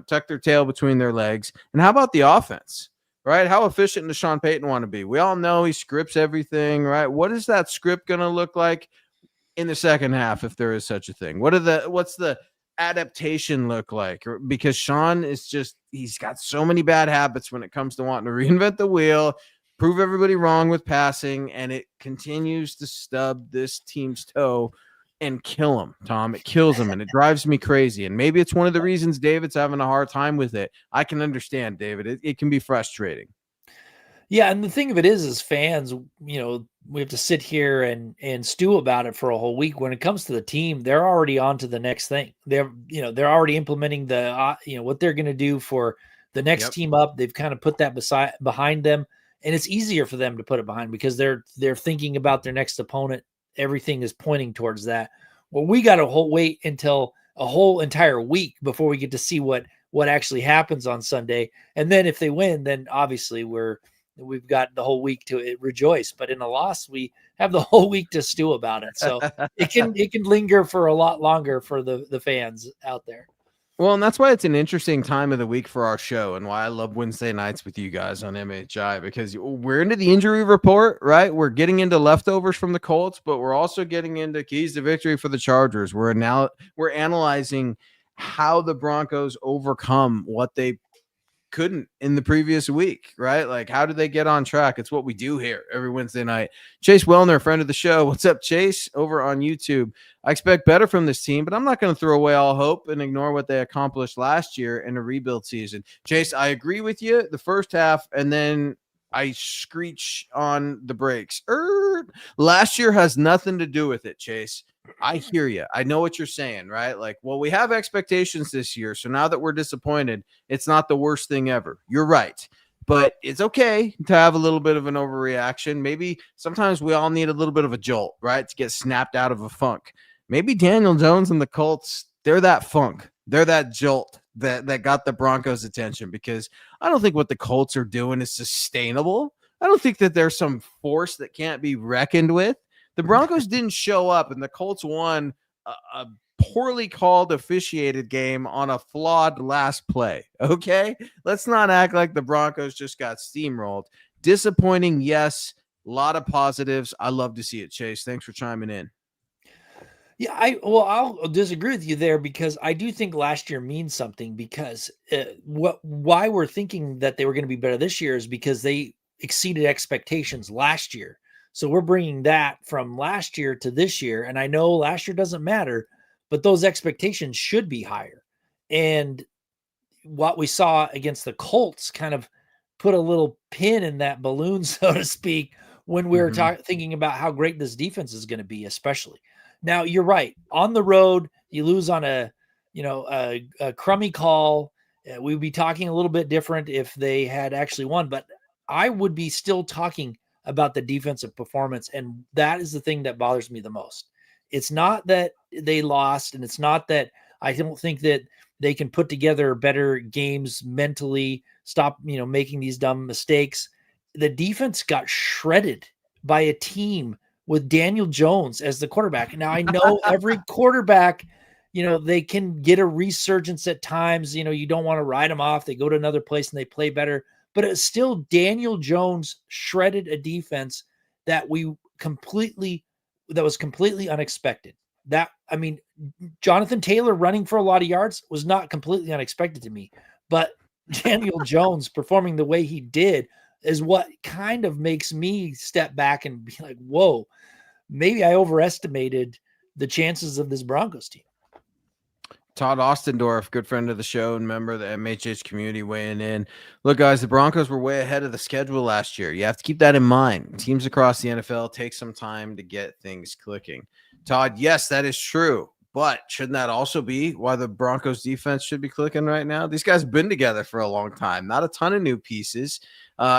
tuck their tail between their legs. And how about the offense? Right? How efficient does Sean Payton want to be? We all know he scripts everything, right? What is that script going to look like in the second half, if there is such a thing? What's the adaptation look like? Because Sean is he's got so many bad habits when it comes to wanting to reinvent the wheel, prove everybody wrong with passing, and it continues to stub this team's toe and kill him, Tom. It kills him, and it drives me crazy. And maybe it's one of the reasons David's having a hard time with it. I can understand, David. It can be frustrating. Yeah, and the thing of it is, as fans, we have to sit here and stew about it for a whole week. When it comes to the team, they're already on to the next thing. They're already implementing the what they're going to do for the next team up. They've kind of put that behind them, and it's easier for them to put it behind because they're thinking about their next opponent. Everything is pointing towards that. Well, we got to wait until a whole entire week before we get to see what actually happens on Sunday. And then if they win, then obviously we've got the whole week to rejoice. But in a loss, we have the whole week to stew about it. So it can linger for a lot longer for the fans out there. Well, and that's why it's an interesting time of the week for our show and why I love Wednesday nights with you guys on MHI, because we're into the injury report, right? We're getting into leftovers from the Colts, but we're also getting into keys to victory for the Chargers. We're analyzing how the Broncos overcome what they couldn't in the previous week, right? Like, how do they get on track? It's what we do here every Wednesday night. Chase Wellner, friend of the show. What's up, Chase? Over on YouTube. I expect better from this team, but I'm not going to throw away all hope and ignore what they accomplished last year in a rebuild season. Chase, I agree with you the first half, and then I screech on the brakes. Last year has nothing to do with it, Chase. I hear you. I know what you're saying, right? Like, well, we have expectations this year. So now that we're disappointed, it's not the worst thing ever. You're right. But it's okay to have a little bit of an overreaction. Maybe sometimes we all need a little bit of a jolt, right? To get snapped out of a funk. Maybe Daniel Jones and the Colts, they're that funk. They're that jolt that got the Broncos' attention, because I don't think what the Colts are doing is sustainable. I don't think that there's some force that can't be reckoned with. The Broncos didn't show up, and the Colts won a poorly called officiated game on a flawed last play. Okay, let's not act like the Broncos just got steamrolled. Disappointing, yes. A lot of positives. I love to see it. Chase, thanks for chiming in. Yeah, I'll disagree with you there because I do think last year means something because why we're thinking that they were going to be better this year is because they exceeded expectations last year. So we're bringing that from last year to this year, and I know last year doesn't matter, but those expectations should be higher. And what we saw against the Colts kind of put a little pin in that balloon, so to speak, when we were thinking about how great this defense is going to be, especially. Now, you're right. On the road, you lose on a crummy call. We would be talking a little bit different if they had actually won, but I would be still talking about the defensive performance, and that is the thing that bothers me the most. It's not that they lost, and it's not that I don't think that they can put together better games mentally, stop, making these dumb mistakes. The defense got shredded by a team with Daniel Jones as the quarterback. Now, I know every quarterback, they can get a resurgence at times. You don't want to write them off. They go to another place and they play better. But it's still Daniel Jones shredded a defense that was completely unexpected. Jonathan Taylor running for a lot of yards was not completely unexpected to me. But Daniel Jones performing the way he did is what kind of makes me step back and be like, whoa, maybe I overestimated the chances of this Broncos team. Todd Ostendorf, good friend of the show and member of the MHH community, weighing in. Look, guys, the Broncos were way ahead of the schedule last year. You have to keep that in mind. Teams across the NFL take some time to get things clicking. Todd, yes, that is true. But shouldn't that also be why the Broncos defense should be clicking right now? These guys have been together for a long time. Not a ton of new pieces.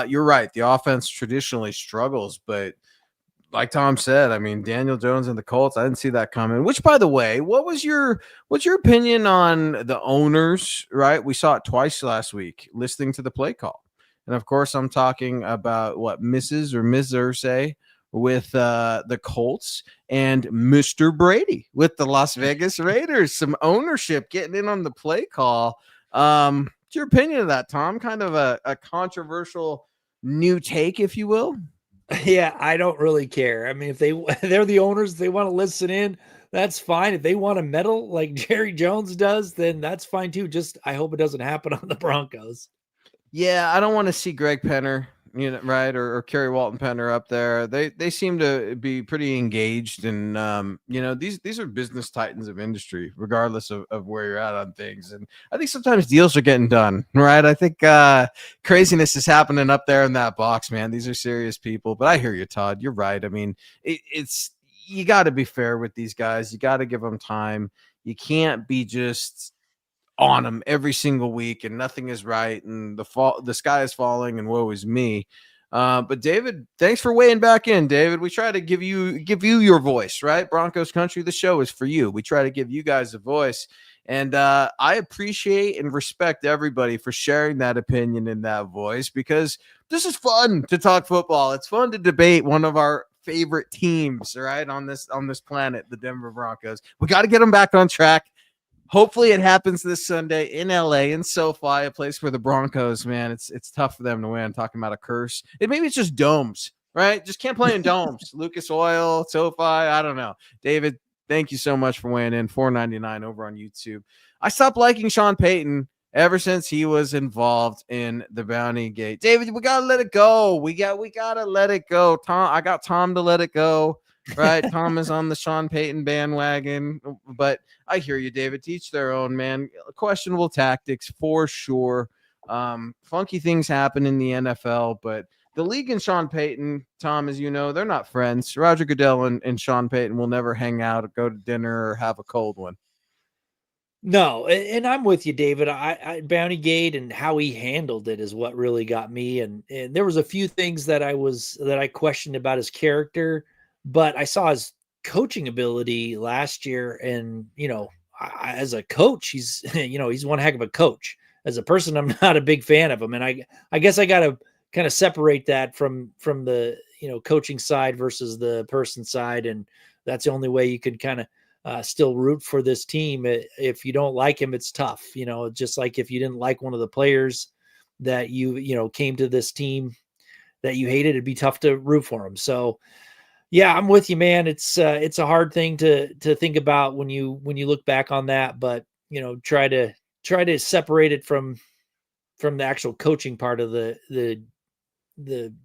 You're right. The offense traditionally struggles, but like Tom said, Daniel Jones and the Colts, I didn't see that coming. Which, by the way, what's your opinion on the owners, right? We saw it twice last week, listening to the play call. And of course, I'm talking about what Mrs. or Ms. Irsay with the Colts and Mr. Brady with the Las Vegas Raiders. Some ownership getting in on the play call. What's your opinion of that, Tom? Kind of a controversial new take, if you will. Yeah, I don't really care. If they're the owners, they want to listen in, that's fine. If they want to meddle like Jerry Jones does, then that's fine too. Just I hope it doesn't happen on the Broncos. Yeah, I don't want to see Greg Penner, right, or Kerry Walton Penner up there. They seem to be pretty engaged, and these are business titans of industry, regardless of where you're at on things. And I think sometimes deals are getting done, right? I think craziness is happening up there in that box, man. These are serious people. But I hear you, Todd. You're right. It's you got to be fair with these guys. You got to give them time. You can't be just on them every single week and nothing is right and the sky is falling and woe is me. But David, thanks for weighing back in, David. We try to give you your voice, right? Broncos country, the show is for you. We try to give you guys a voice. And I appreciate and respect everybody for sharing that opinion and that voice, because this is fun to talk football. It's fun to debate one of our favorite teams, right, on this planet, the Denver Broncos. We got to get them back on track. Hopefully it happens this Sunday in LA, in SoFi, a place where the Broncos, man, it's tough for them to win. I'm talking about a curse. Maybe it's just domes, right? Just can't play in domes. Lucas Oil, SoFi, I don't know. David, thank you so much for weighing in. $4.99 over on YouTube. I stopped liking Sean Payton ever since he was involved in the Bounty Gate. David, we gotta let it go. We gotta let it go. Tom, I got Tom to let it go. Right, Tom is on the Sean Payton bandwagon, but I hear you, David. Teach their own, man. Questionable tactics for sure. Funky things happen in the NFL, but the league and Sean Payton, Tom, as you know, they're not friends. Roger Goodell and Sean Payton will never hang out or go to dinner or have a cold one. No, and I'm with you, David. I Bounty Gate and how he handled it is what really got me. And there was a few things that I questioned about his character, but I saw his coaching ability last year. And, as a coach, he's, he's one heck of a coach. As a person, I'm not a big fan of him. And I guess I got to kind of separate that from the, coaching side versus the person side. And that's the only way you could kind of still root for this team. If you don't like him, it's tough, just like if you didn't like one of the players that came to this team that you hated, it'd be tough to root for him. So yeah, I'm with you, man. It's a hard thing to think about when you look back on that, but try to separate it from the actual coaching part of the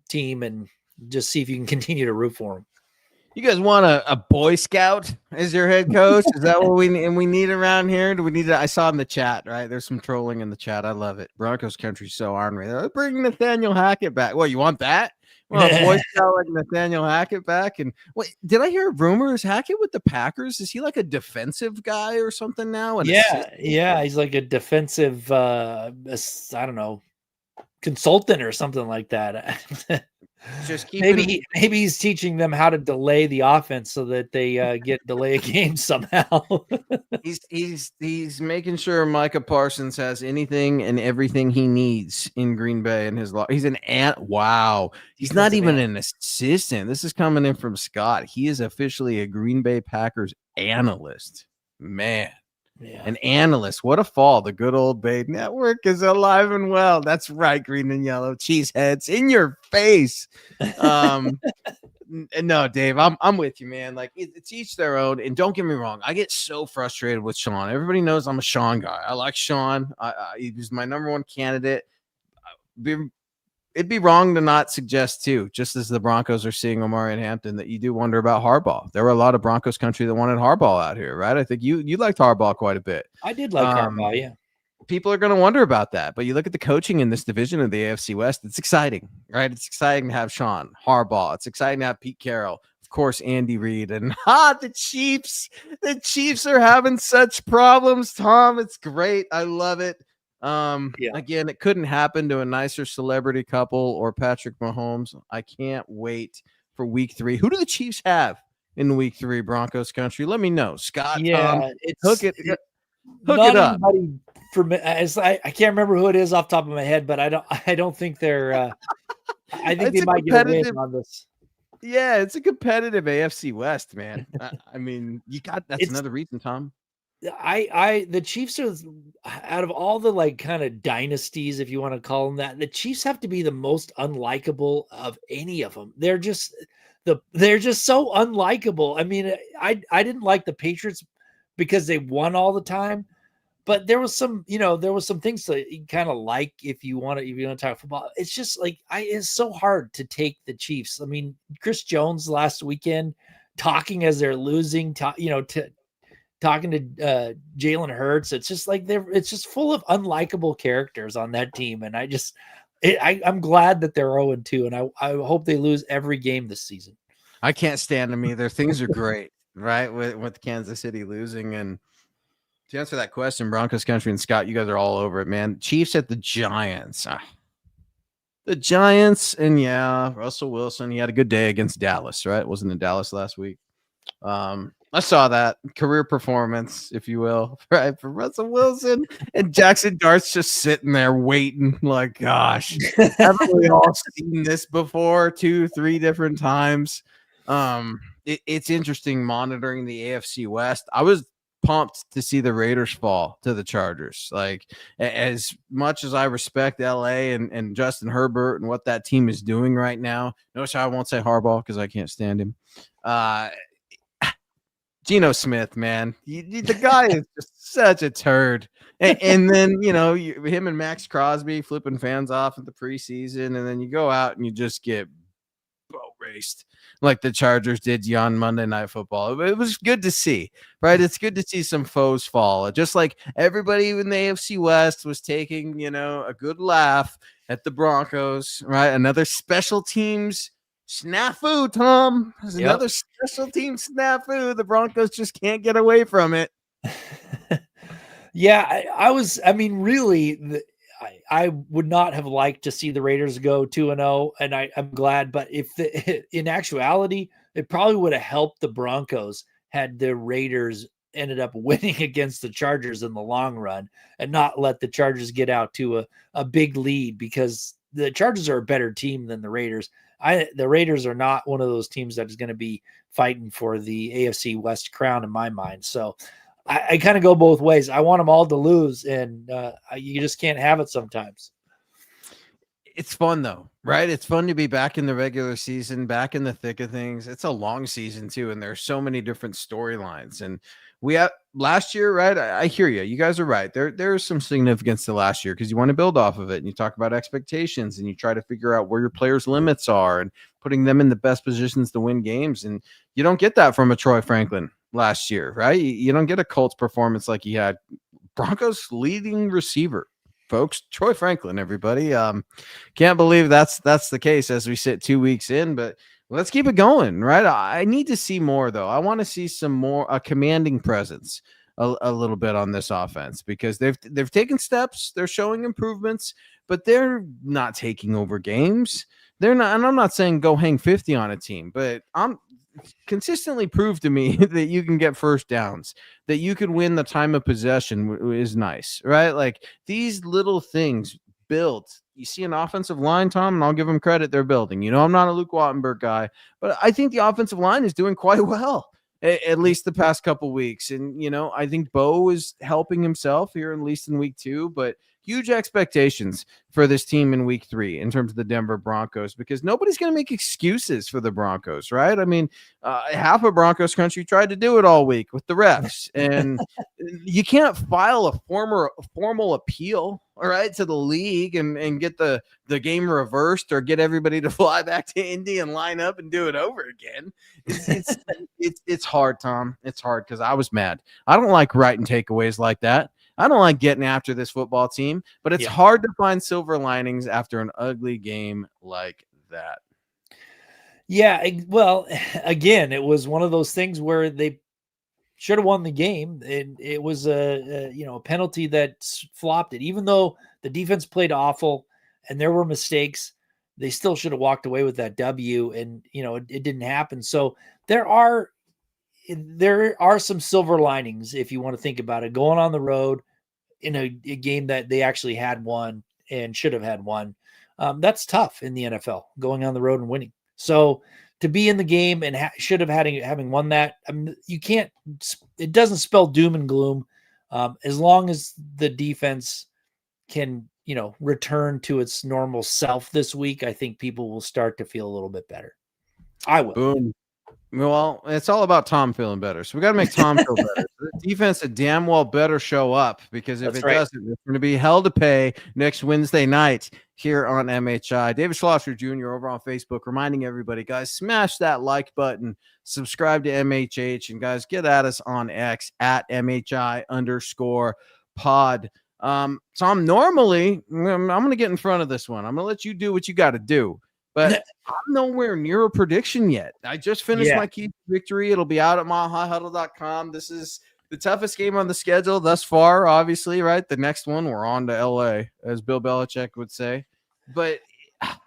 team and just see if you can continue to root for them. You guys want a Boy Scout as your head coach? Is that what we need around here? Do we need to? I saw in the chat, right? There's some trolling in the chat. I love it. Broncos country's so ornery. They're like, bring Nathaniel Hackett back. Well, you want that? Well, a Boy Scout like Nathaniel Hackett back. And wait, did I hear rumors? Hackett with the Packers? Is he like a defensive guy or something now? Yeah. He's like a defensive, I don't know, consultant or something like that. Just maybe he's teaching them how to delay the offense so that they get delay a game somehow. he's making sure Micah Parsons has anything and everything he needs in Green Bay in his law. He's an wow. He's not even an assistant. This is coming in from Scott. He is officially a Green Bay Packers analyst. Man. Yeah. An analyst. What a fall. The good old Bay Network is alive and well. That's right. Green and yellow cheeseheads in your face. No, Dave, I'm with you, man. Like it's each their own. And don't get me wrong, I get so frustrated with Sean. Everybody knows I'm a Sean guy. I like Sean. He's my number one candidate. It'd be wrong to not suggest too, just as the Broncos are seeing Omari and Hampton, that you do wonder about Harbaugh. There were a lot of Broncos country that wanted Harbaugh out here, right? I think you liked Harbaugh quite a bit. I did like Harbaugh, yeah. People are going to wonder about that, but you look at the coaching in this division of the AFC West, it's exciting, right? It's exciting to have Sean Harbaugh. It's exciting to have Pete Carroll. Of course, Andy Reid. And the Chiefs. The Chiefs are having such problems, Tom. It's great. I love it. Again, it couldn't happen to a nicer celebrity couple or Patrick Mahomes. I can't wait for week 3. Who do the Chiefs have in week 3, Broncos country? Let me know. Scott, Tom, hook it up. For me, I can't remember who it is off the top of my head, but I don't think they're I think they might get a win on this. Yeah, it's a competitive AFC West, man. I mean, that's another reason, Tom. The Chiefs are, out of all the like kind of dynasties, if you want to call them that, the Chiefs have to be the most unlikable of any of them. They're just so unlikable. I mean, I didn't like the Patriots because they won all the time, but there was some things to kind of like if you want to talk football. It's just like it's so hard to take the Chiefs. I mean, Chris Jones last weekend talking as they're losing, talking to Jalen Hurts. It's just like it's just full of unlikable characters on that team. And I'm glad that they're 0-2, and I hope they lose every game this season. I can't stand them either. Things are great, right? With Kansas City losing. And to answer that question, Broncos country and Scott, you guys are all over it, man. Chiefs at the Giants. The Giants, and Russell Wilson, he had a good day against Dallas, right? Wasn't in Dallas last week. I saw that career performance, if you will, right, for Russell Wilson, and Jackson Dart's just sitting there waiting. Like, gosh, haven't we all seen this before 2-3 different times? It's interesting monitoring the AFC West. I was pumped to see the Raiders fall to the Chargers. Like, as much as I respect LA and Justin Herbert and what that team is doing right now, notice I won't say Harbaugh because I can't stand him. Geno Smith, man, the guy is just such a turd. And then, him and Max Crosby flipping fans off at the preseason. And then you go out and you just get boat raced like the Chargers did you on Monday Night Football. It was good to see, right? It's good to see some foes fall. Just like everybody in the AFC West was taking, a good laugh at the Broncos, right? Another special teams snafu, Tom. There's another special team snafu. The Broncos just can't get away from it. I would not have liked to see the Raiders go 2-0, and I'm glad. But in actuality, it probably would have helped the Broncos had the Raiders ended up winning against the Chargers in the long run and not let the Chargers get out to a big lead, because the Chargers are a better team than the Raiders. The Raiders are not one of those teams that is going to be fighting for the AFC West crown in my mind. So I kind of go both ways. I want them all to lose, and you just can't have it sometimes. It's fun though, right? It's fun to be back in the regular season, back in the thick of things. It's a long season too, and there's so many different storylines. And we had last year, right? I hear you. You guys are right. There's some significance to last year because you want to build off of it, and you talk about expectations, and you try to figure out where your players' limits are, and putting them in the best positions to win games. And you don't get that from a Troy Franklin last year, right? You don't get a Colts performance like he had. Broncos leading receiver, folks, Troy Franklin, everybody. Can't believe that's the case as we sit 2 weeks in, but let's keep it going, right? I need to see more though. I want to see some more a commanding presence a little bit on this offense because they've taken steps, they're showing improvements, but they're not taking over games. They're not, and I'm not saying go hang 50 on a team, but I'm consistently prove to me that you can get first downs, that you can win the time of possession is nice, right? Like these little things build. You see an offensive line, Tom, and I'll give them credit. They're building. You know, I'm not a Luke Wattenberg guy, but I think the offensive line is doing quite well, at least the past couple weeks. And, you know, I think Bo is helping himself here, at least in week 2, but huge expectations for this team in week 3 in terms of the Denver Broncos, because nobody's going to make excuses for the Broncos, right? I mean, half of Broncos country tried to do it all week with the refs, and you can't file a formal appeal, all right, to the league and get the game reversed or get everybody to fly back to Indy and line up and do it over again. It's hard, Tom. It's hard because I was mad. I don't like writing takeaways like that. I don't like getting after this football team, but it's hard to find silver linings after an ugly game like that. Yeah, well, again, it was one of those things where they should have won the game. It was a penalty that flopped it. Even though the defense played awful and there were mistakes, they still should have walked away with that W, and it didn't happen. So there are some silver linings if you want to think about it. Going on the road in a game that they actually had won and should have had won, that's tough in the NFL, going on the road and winning. So to be in the game and should have having won that, you can't. It doesn't spell doom and gloom, as long as the defense can return to its normal self this week. I think people will start to feel a little bit better. I will. Boom. Well, it's all about Tom feeling better. So we got to make Tom feel better. The defense damn well better show up, because if doesn't, it's going to be hell to pay next Wednesday night here on MHI. David Schlosser Jr. over on Facebook reminding everybody, guys, smash that like button, subscribe to MHH, and guys, get at us on X at MHI_pod. Tom, normally I'm going to get in front of this one. I'm going to let you do what you got to do. But I'm nowhere near a prediction yet. I just finished my key victory. It'll be out at milehighhuddle.com. This is the toughest game on the schedule thus far, obviously, right? The next one, we're on to LA, as Bill Belichick would say. But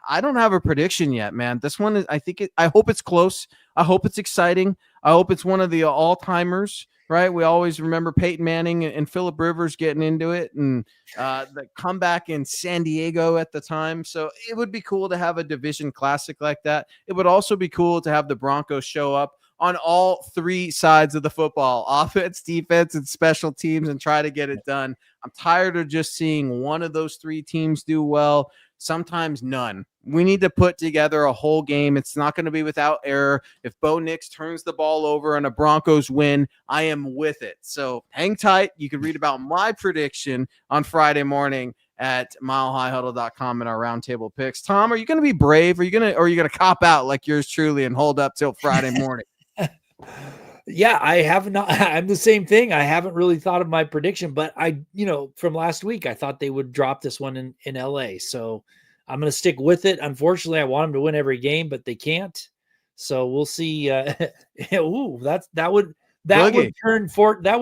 I don't have a prediction yet, man. This one is, I hope it's close. I hope it's exciting. I hope it's one of the all-timers, right? We always remember Peyton Manning and Phillip Rivers getting into it, and the comeback in San Diego at the time. So it would be cool to have a division classic like that. It would also be cool to have the Broncos show up on all 3 sides of the football, offense, defense, and special teams, and try to get it done. I'm tired of just seeing one of those 3 teams do well, sometimes none. We need to put together a whole game. It's not going to be without error. If Bo Nix turns the ball over and a Broncos win, I am with it. So hang tight. You can read about my prediction on Friday morning at milehighhuddle.com in our roundtable picks. Tom, are you going to be brave? Or are you going to cop out like yours truly and hold up till Friday morning? Yeah, I have not. I'm the same thing. I haven't really thought of my prediction, but from last week, I thought they would drop this one in LA. So I'm going to stick with it. Unfortunately, I want them to win every game, but they can't. So we'll see. That would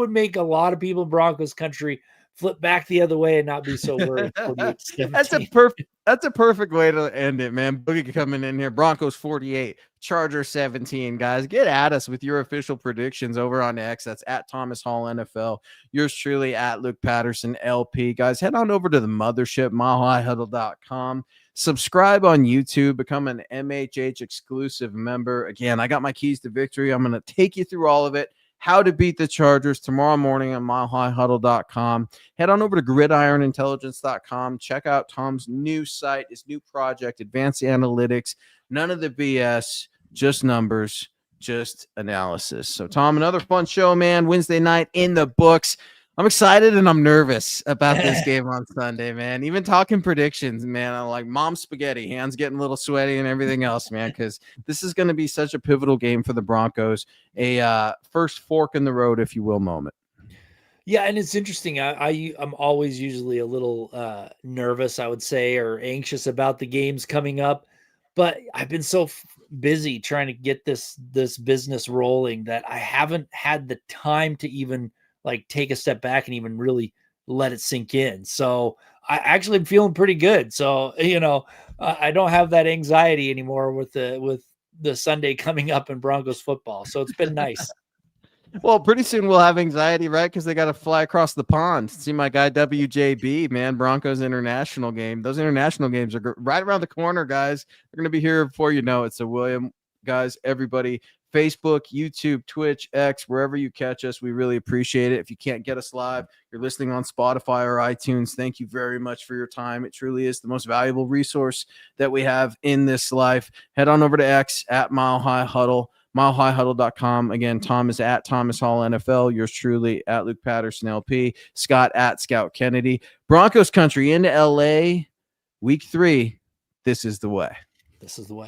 make a lot of people in Broncos country flip back the other way and not be so worried. 48-17. That's a perfect way to end it, man. Boogie coming in here. Broncos 48, Chargers 17. Guys, get at us with your official predictions over on X. That's at Thomas Hall NFL. Yours truly at Luke Patterson LP. Guys, head on over to the mothership, milehighhuddle.com. Subscribe on YouTube. Become an MHH exclusive member. Again, I got my keys to victory. I'm going to take you through all of it. How to beat the Chargers tomorrow morning on milehighhuddle.com. Head on over to gridironintelligence.com. Check out Tom's new site, his new project, Advanced Analytics. None of the BS, just numbers, just analysis. So, Tom, another fun show, man. Wednesday night in the books. I'm excited and I'm nervous about this game on Sunday, man. Even talking predictions, man. I'm like mom spaghetti, hands getting a little sweaty and everything else, man, because this is going to be such a pivotal game for the Broncos. A first fork in the road, if you will, moment. Yeah, and it's interesting. I'm always usually a little nervous, I would say, or anxious about the games coming up. But I've been so busy trying to get this business rolling that I haven't had the time to even like take a step back and even really let it sink in. So I actually am feeling pretty good. So, I don't have that anxiety anymore with the Sunday coming up in Broncos football. So it's been nice. Well, pretty soon we'll have anxiety, right? Because they got to fly across the pond. See my guy WJB, man, Broncos international game. Those international games are right around the corner, guys. They're going to be here before you know it. So, William, guys, everybody, Facebook, YouTube, Twitch, X, wherever you catch us, we really appreciate it. If you can't get us live, you're listening on Spotify or iTunes, thank you very much for your time. It truly is the most valuable resource that we have in this life. Head on over to X at Mile High Huddle. milehighhuddle.com. Again, Tom is at Thomas Hall NFL. Yours truly at Luke Patterson LP. Scott at Scout Kennedy. Broncos country into LA. Week 3. This is the way. This is the way.